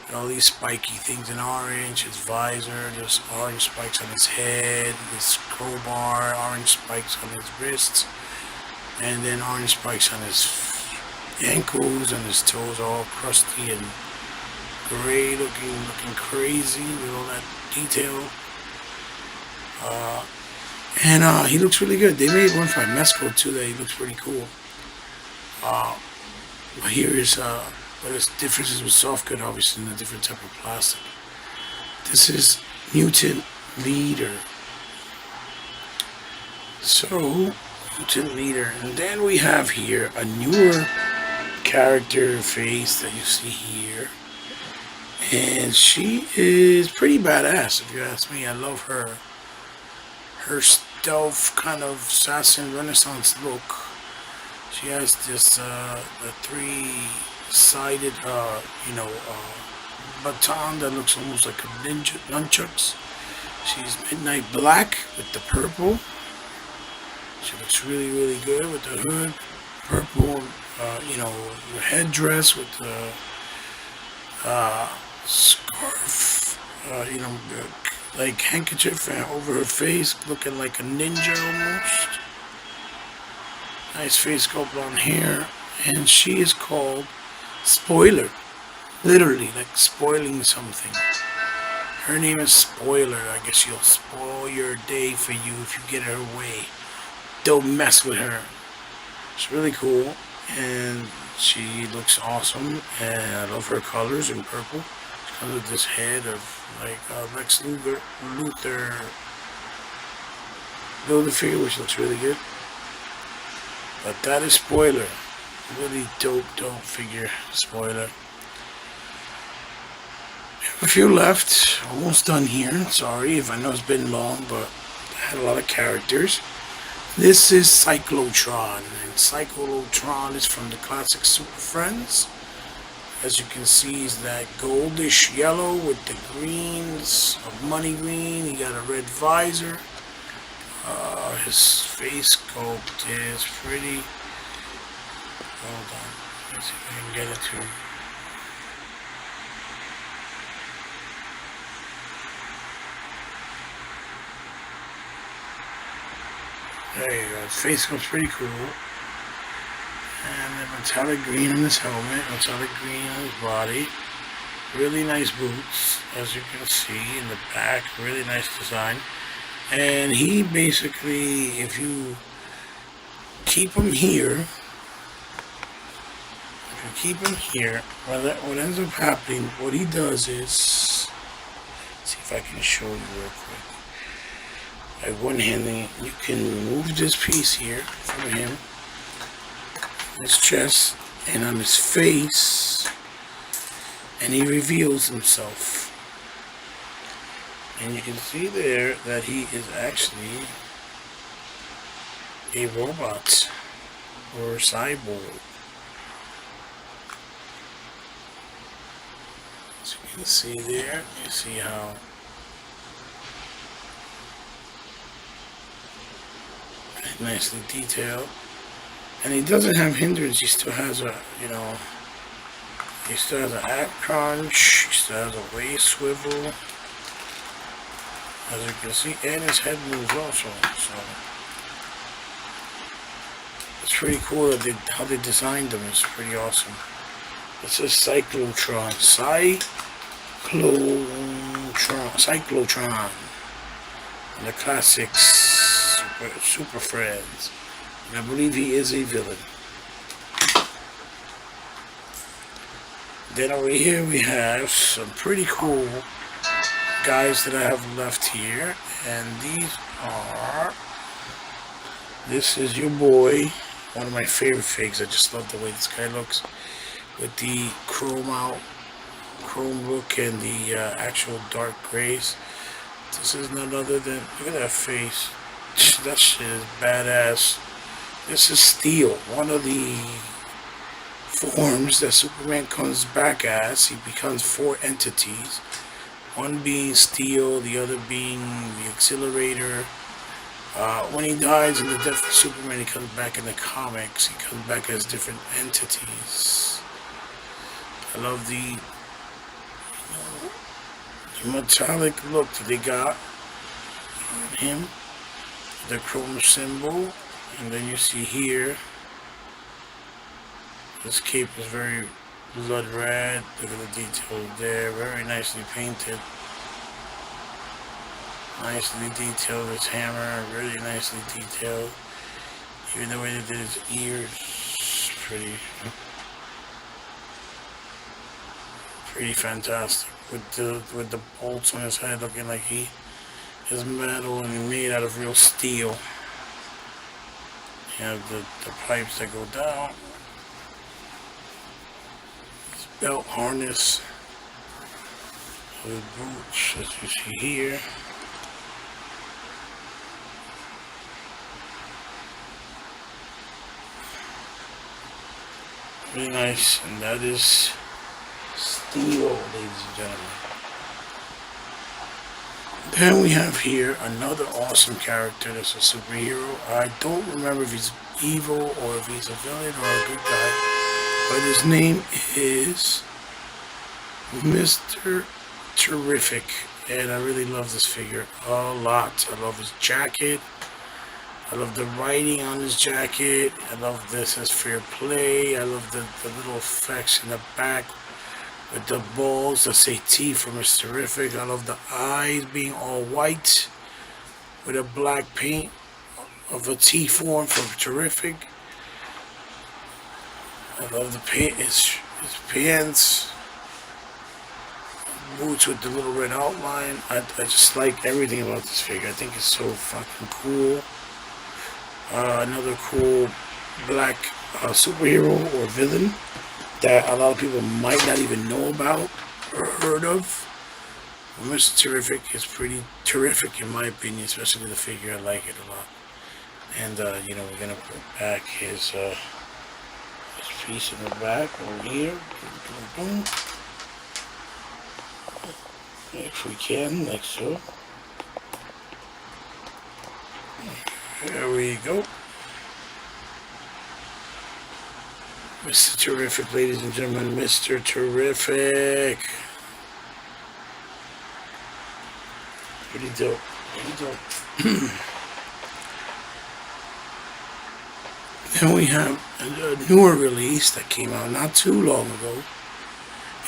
And all these spiky things in orange, his visor, there's orange spikes on his head, his crowbar, orange spikes on his wrists, and then orange spikes on his ankles and his toes, all crusty and gray, looking crazy with all that detail. And he looks really good. They made one for Mesco too that he looks pretty cool. Here is but there's differences with soft good, obviously, in a different type of plastic. This is Mutant Leader. So, Mutant Leader. And then we have here a newer character face that you see here. And she is pretty badass, if you ask me. I love her. Her stealth kind of assassin Renaissance look. She has this the three-sided baton that looks almost like a ninja nunchucks. She's midnight black with the purple. She looks really good with the hood, purple, the headdress with the scarf, like handkerchief over her face, looking like a ninja almost. Nice face sculpt on hair, and she is called Spoiler, literally like spoiling something. Her name is Spoiler. I guess she'll spoil your day for you if you get her way. Don't mess with her. She's really cool, and she looks awesome, and I love her colors in purple. She comes with this head of like Lex Luthor Build-A-Figure, which looks really good. But that is Spoiler. Really dope figure, Spoiler. A few left. Almost done here. Sorry if I know it's been long, but I had a lot of characters. This is Cyclotron, and Cyclotron is from the classic Super Friends. As you can see, he's that goldish yellow with the greens of money green. He got a red visor. His face sculpt is pretty. Hold on, let's see if I can get it to. There you go. His face sculpt's pretty cool. And the metallic green on his helmet, metallic green on his body. Really nice boots, as you can see in the back. Really nice design. And he basically, if you keep him here, what ends up happening, what he does is, let's see if I can show you real quick. By one-handing, you can remove this piece here from him, his chest, and on his face, and he reveals himself. And you can see there that he is actually a robot or cyborg. As you can see there, you see how nicely detailed. And he doesn't have hindrance, he still has a, he still has an ab crunch, he still has a waist swivel. As you can see, and his head moves also, so it's pretty cool that how they designed them. It's pretty awesome. This is Cyclotron, Cyclotron, and the classics Super Friends, and I believe he is a villain. Then over here we have some pretty cool guys that I have left here, and these are. This is your boy, one of my favorite figs. I just love the way this guy looks with the chrome look and the actual dark grays. This is none other than, look at that face. That shit is badass. This is Steel, one of the forms that Superman comes back as. He becomes four entities. One being Steel, the other being the Accelerator. When he dies in the Death of Superman, he comes back in the comics. He comes back as different entities. I love the metallic look that they got on him. The chrome symbol. And then you see here, this cape is very blood red. Look at the details there. Very nicely painted. Nicely detailed. His hammer, really nicely detailed. Even the way they did his ears, pretty fantastic. With the bolts on his head, looking like he is metal and made out of real steel. You have the pipes that go down. His belt harness. His boots, as you see here. Really nice, and that is Steel, ladies and gentlemen. Then we have here another awesome character that's a superhero. I don't remember if he's evil or if he's a villain or a good guy, but his name is Mr. Terrific, and I really love this figure a lot. I love his jacket. I love the writing on his jacket. I love this as fair play. I love the little effects in the back with the balls that say T for Mr. Terrific. I love the eyes being all white with a black paint of a T form for Terrific. I love the paint, his pants, boots with the little red outline. I just like everything about this figure. I think it's so fucking cool. Another cool black superhero or villain that a lot of people might not even know about or heard of. Well, Mr. Terrific is pretty terrific in my opinion, especially the figure. I like it a lot. And you know, we're gonna put back his piece in the back over here. If we can, like so. There we go. Mr. Terrific, ladies and gentlemen, Mr. Terrific. Pretty dope. Pretty dope. Then we have a newer release that came out not too long ago.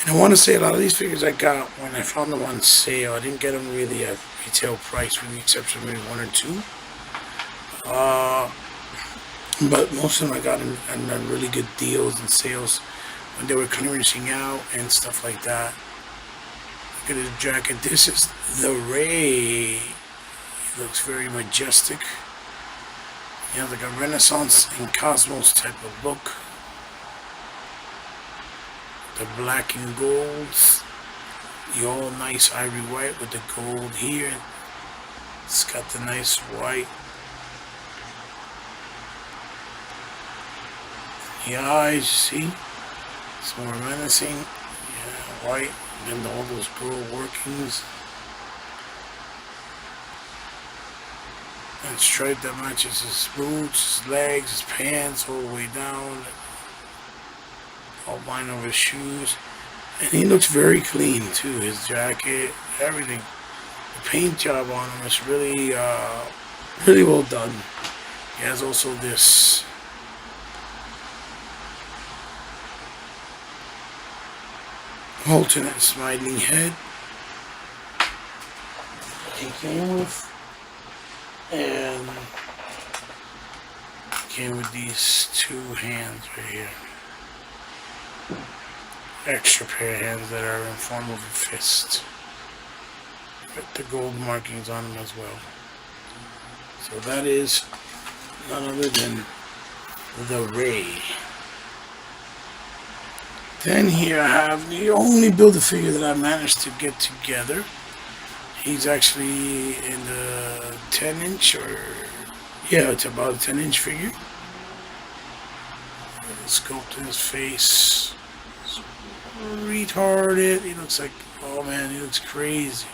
And I want to say a lot of these figures I got when I found them on sale. I didn't get them really at retail price, with the exception of maybe one or two. But most of them I got in really good deals and sales when they were clearancing out and stuff like that. Look at his jacket. This is the Ray. He looks very majestic. He has like a Renaissance and Cosmos type of look. The black and golds. The all nice ivory white with the gold here. It's got the nice white. The eyes, see? It's more menacing. Yeah, white. And then all those gold workings. And stripe that matches his boots, his legs, his pants, all the way down. Outline of his shoes. And he looks very clean too. His jacket, everything. The paint job on him is really, really well done. He has also this alternate smiling head he came with, and came with these two hands right here, extra pair of hands that are in form of a fist. with the gold markings on them as well. So that is none other than the Ray. Then here I have the only Build-A-Figure that I managed to get together. He's actually in the 10-inch, or yeah, it's about a 10-inch figure. Sculpting his face. It's retarded. He looks like, oh man, he looks crazy.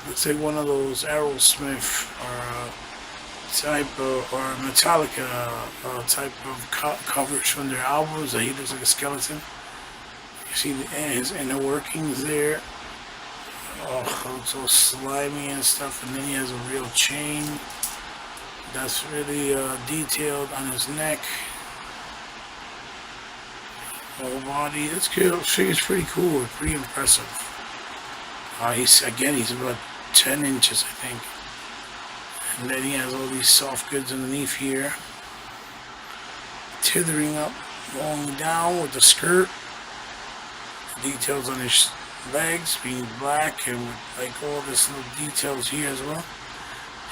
Looks like one of those Aerosmith or type of, or Metallica type of covers from their albums that he looks like a skeleton. You see his inner workings there. Oh, looks so slimy and stuff. And then he has a real chain that's really detailed on his neck. Whole body. That's cool. Figure's pretty cool. Pretty impressive. He's about 10 inches, I think. And then he has all these soft goods underneath here. Tethering up, going down with the skirt. Details on his legs being black and with like all this little details here as well.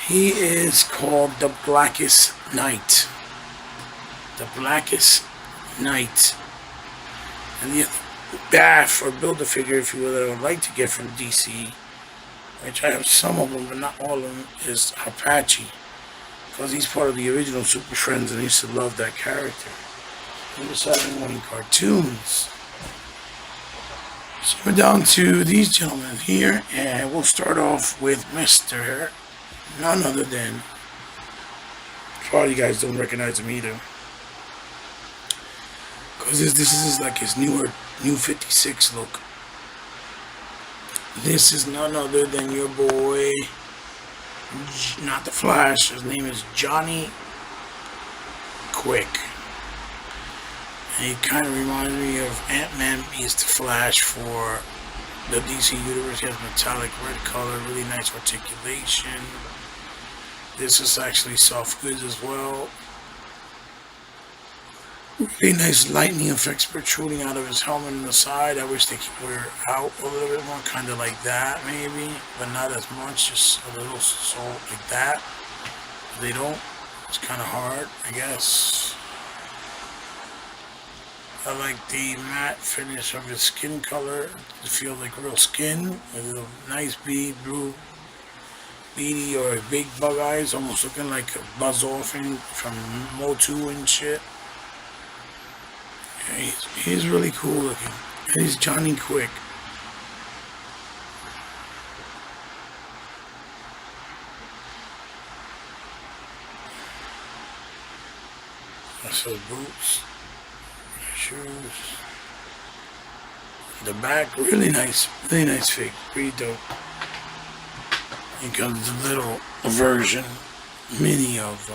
He is called the Blackest Night. The Blackest Night. And the BAF, or Build-A-Figure, if you will, that I would like to get from DC, which I have some of them, but not all of them, is Apache. Because he's part of the original Super Friends, and I used to love that character. He was having one in cartoons. So we're down to these gentlemen here, and we'll start off with Mr. none other than, probably you guys don't recognize him either. Because this is like his new 56 look. This is none other than your boy, not the Flash, his name is Johnny Quick. And he kind of reminds me of Ant-Man meets the Flash for the DC Universe. He has metallic red color, really nice articulation. This is actually soft goods as well. Really nice lightning effects protruding out of his helmet on the side. I wish they were out a little bit more, kind of like that maybe, but not as much, just a little so like that. If they don't, it's kind of hard, I guess. I like the matte finish of his skin color. It feels like real skin with a nice blue beady or big bug eyes, almost looking like a Buzz Orphan from Motu and shit. He's really cool looking. And he's Johnny Quick. That's his boots, shoes. The back, really nice fig, pretty dope. Here comes the little version, mini of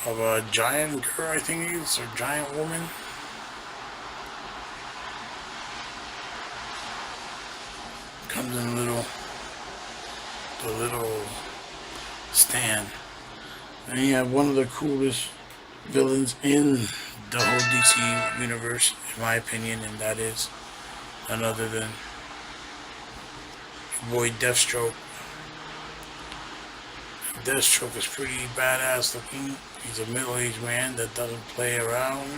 a giant girl, I think it is, or giant woman. Comes in the little stand. And you have one of the coolest villains in the whole DC universe, in my opinion, and that is none other than your boy Deathstroke. Deathstroke is pretty badass looking. He's a middle-aged man that doesn't play around.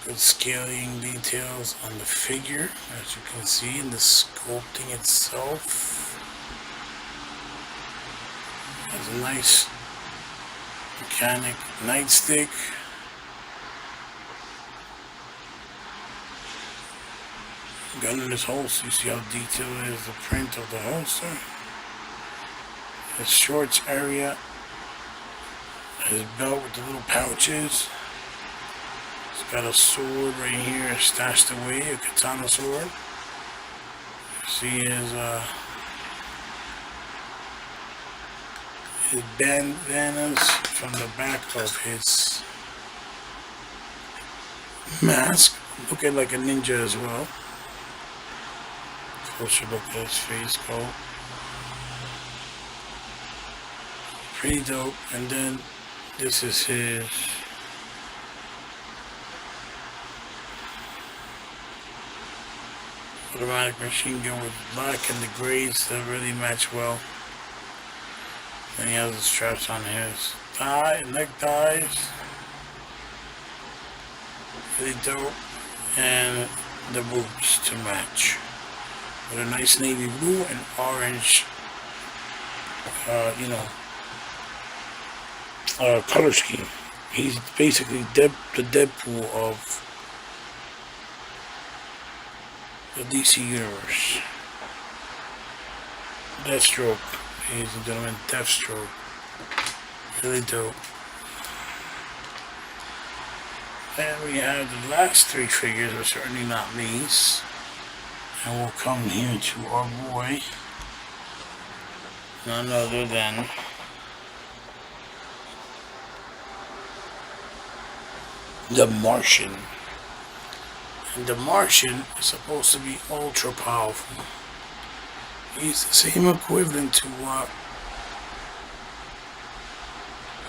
Good scaling details on the figure, as you can see in the sculpting itself. Has a nice mechanic nightstick. Gun in his holster, you see how detailed is the print of the holster. His shorts area, his belt with the little pouches. He's got a sword right here stashed away, a katana sword. See his bandanas from the back of his mask, looking like a ninja as well. Closer look at his face coat. Pretty dope. And then this is his automatic machine gun with black and the grays that really match well. And he has the straps on his neck ties. Really dope. And the boots to match. With a nice navy blue and orange, color scheme. He's basically the Deadpool of the DC Universe. Deathstroke, ladies and gentlemen, Deathstroke. Really dope. And we have the last three figures, are certainly not these. And we'll come here to our boy, none other than the Martian. And the Martian is supposed to be ultra powerful. He's the same equivalent to what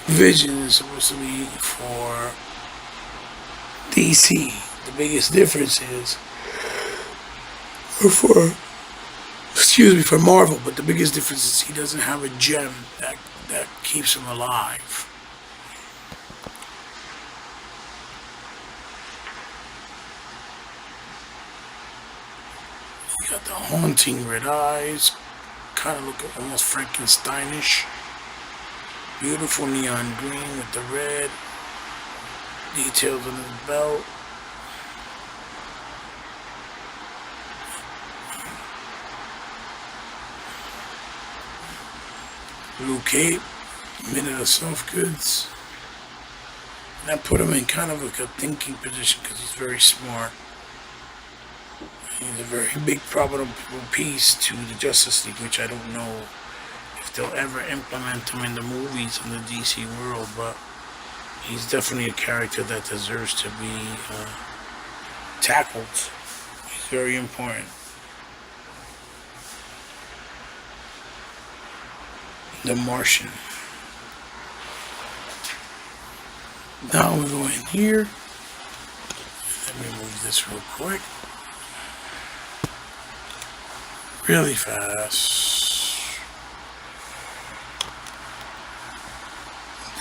Vision is supposed to be for DC. The biggest difference is for Marvel, but the biggest difference is he doesn't have a gem that keeps him alive. He got the haunting red eyes, kind of look almost Frankensteinish. Beautiful neon green with the red details on his belt. Blue cape, minute of soft goods. And I put him in kind of like a thinking position because he's very smart. He's a very big probable piece to the Justice League, which I don't know if they'll ever implement him in the movies in the DC world, but he's definitely a character that deserves to be tackled. He's very important. The Martian. Now we go in here. Let me move this real quick. Really fast.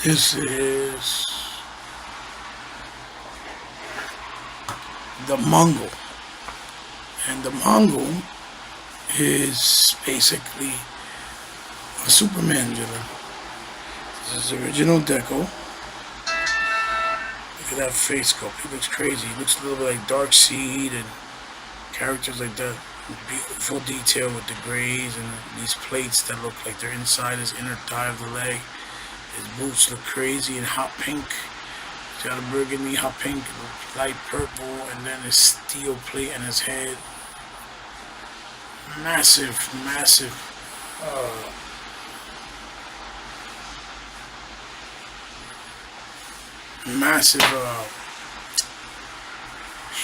This is the Mongol. And the Mongol is basically a Superman villain. This is original Deco. Look at that face sculpt. He looks crazy. He looks a little bit like Darkseid and characters like that. Beautiful detail with the grays and these plates that look like they're inside his inner thigh of the leg. His boots look crazy in hot pink. He's got a burgundy, hot pink, light purple, and then his steel plate on his head. Massive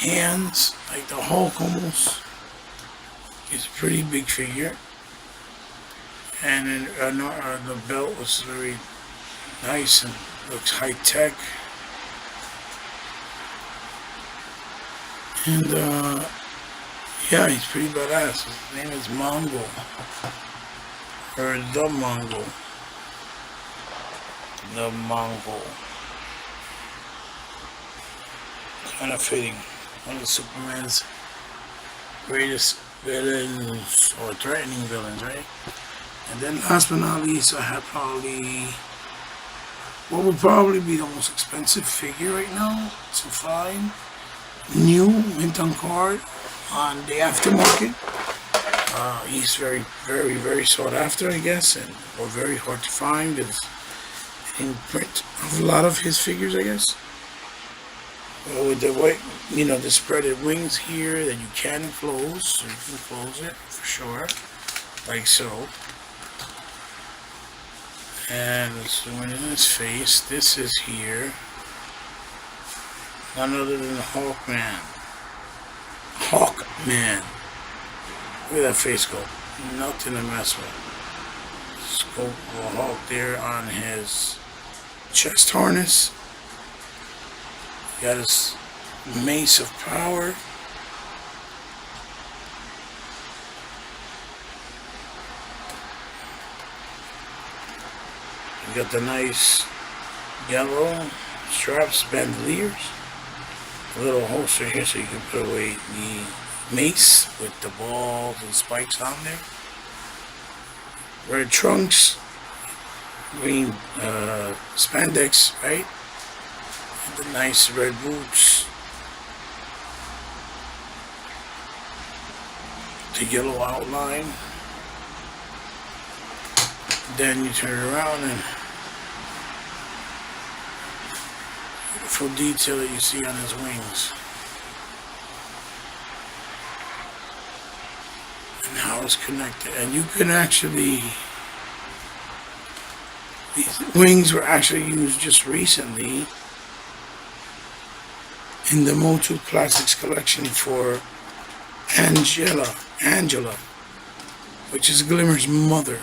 hands, like the Hulk almost. He's a pretty big figure. And then the belt was very nice and looks high tech. And yeah, he's pretty badass. His name is Mongol. Or the Mongol. The Mongol. Kind of fitting. One of Superman's greatest villains, or threatening villains, right? And then last but not least, I have probably what would probably be the most expensive figure right now to find. New mint on card on the aftermarket. He's very sought after, I guess, or very hard to find. There's in print of a lot of his figures, I guess. With the white, the spreaded wings here that you can close, so you can close it for sure, like so. And zoom in his face. This is here. None other than Hawkman. Hawkman. Look at that face sculpt. Nothing to mess with. Sculpt of a Hawk there on his chest harness. Got his mace of power. You got the nice yellow straps, bandoliers. A little holster here so you can put away the mace with the balls and spikes on there. Red trunks, green spandex, right? And the nice red boots. The yellow outline. Then you turn it around and beautiful detail that you see on his wings. And how it's connected. And you can actually, these wings were actually used just recently in the Motu Classics collection for Angela, which is Glimmer's mother.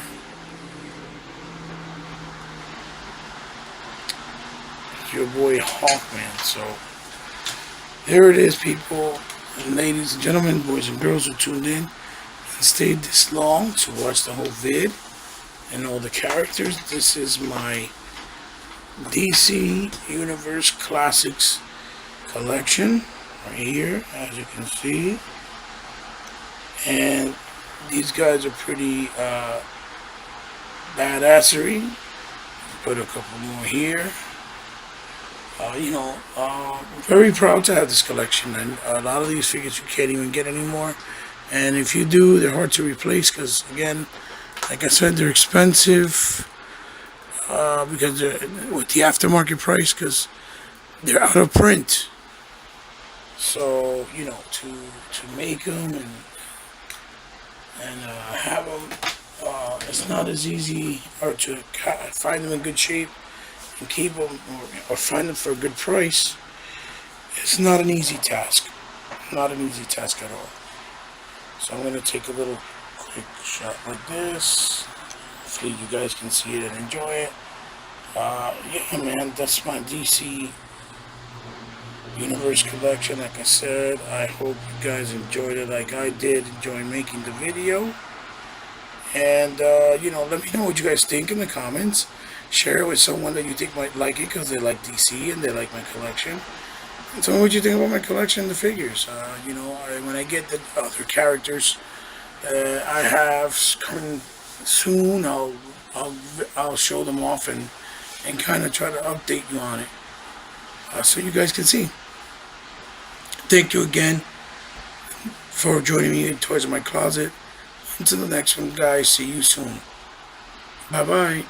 Your boy Hawkman. So there it is, people, and ladies and gentlemen, boys and girls who tuned in and stayed this long to watch the whole vid and all the characters. This is my DC Universe Classics collection right here, as you can see. And these guys are pretty badassery. Put a couple more here. Very proud to have this collection, and a lot of these figures you can't even get anymore, and if you do, they're hard to replace because, again, like I said, they're expensive because they're with the aftermarket price, because they're out of print. So to make them and have them, it's not as easy, or to find them in good shape and keep them, or find them for a good price. It's not an easy task. Not an easy task at all. So I'm going to take a little quick shot like this. Hopefully you guys can see it and enjoy it. Yeah, man, that's my DC Universe collection. Like I said, I hope you guys enjoyed it like I did, enjoying making the video. And, let me know what you guys think in the comments. Share it with someone that you think might like it because they like DC and they like my collection. And tell me what you think about my collection, the figures. When I get the other characters I have coming soon, I'll show them off and kind of try to update you on it, so you guys can see. Thank you again for joining me in Toys in My Closet. Until the next one, guys. See you soon. Bye-bye.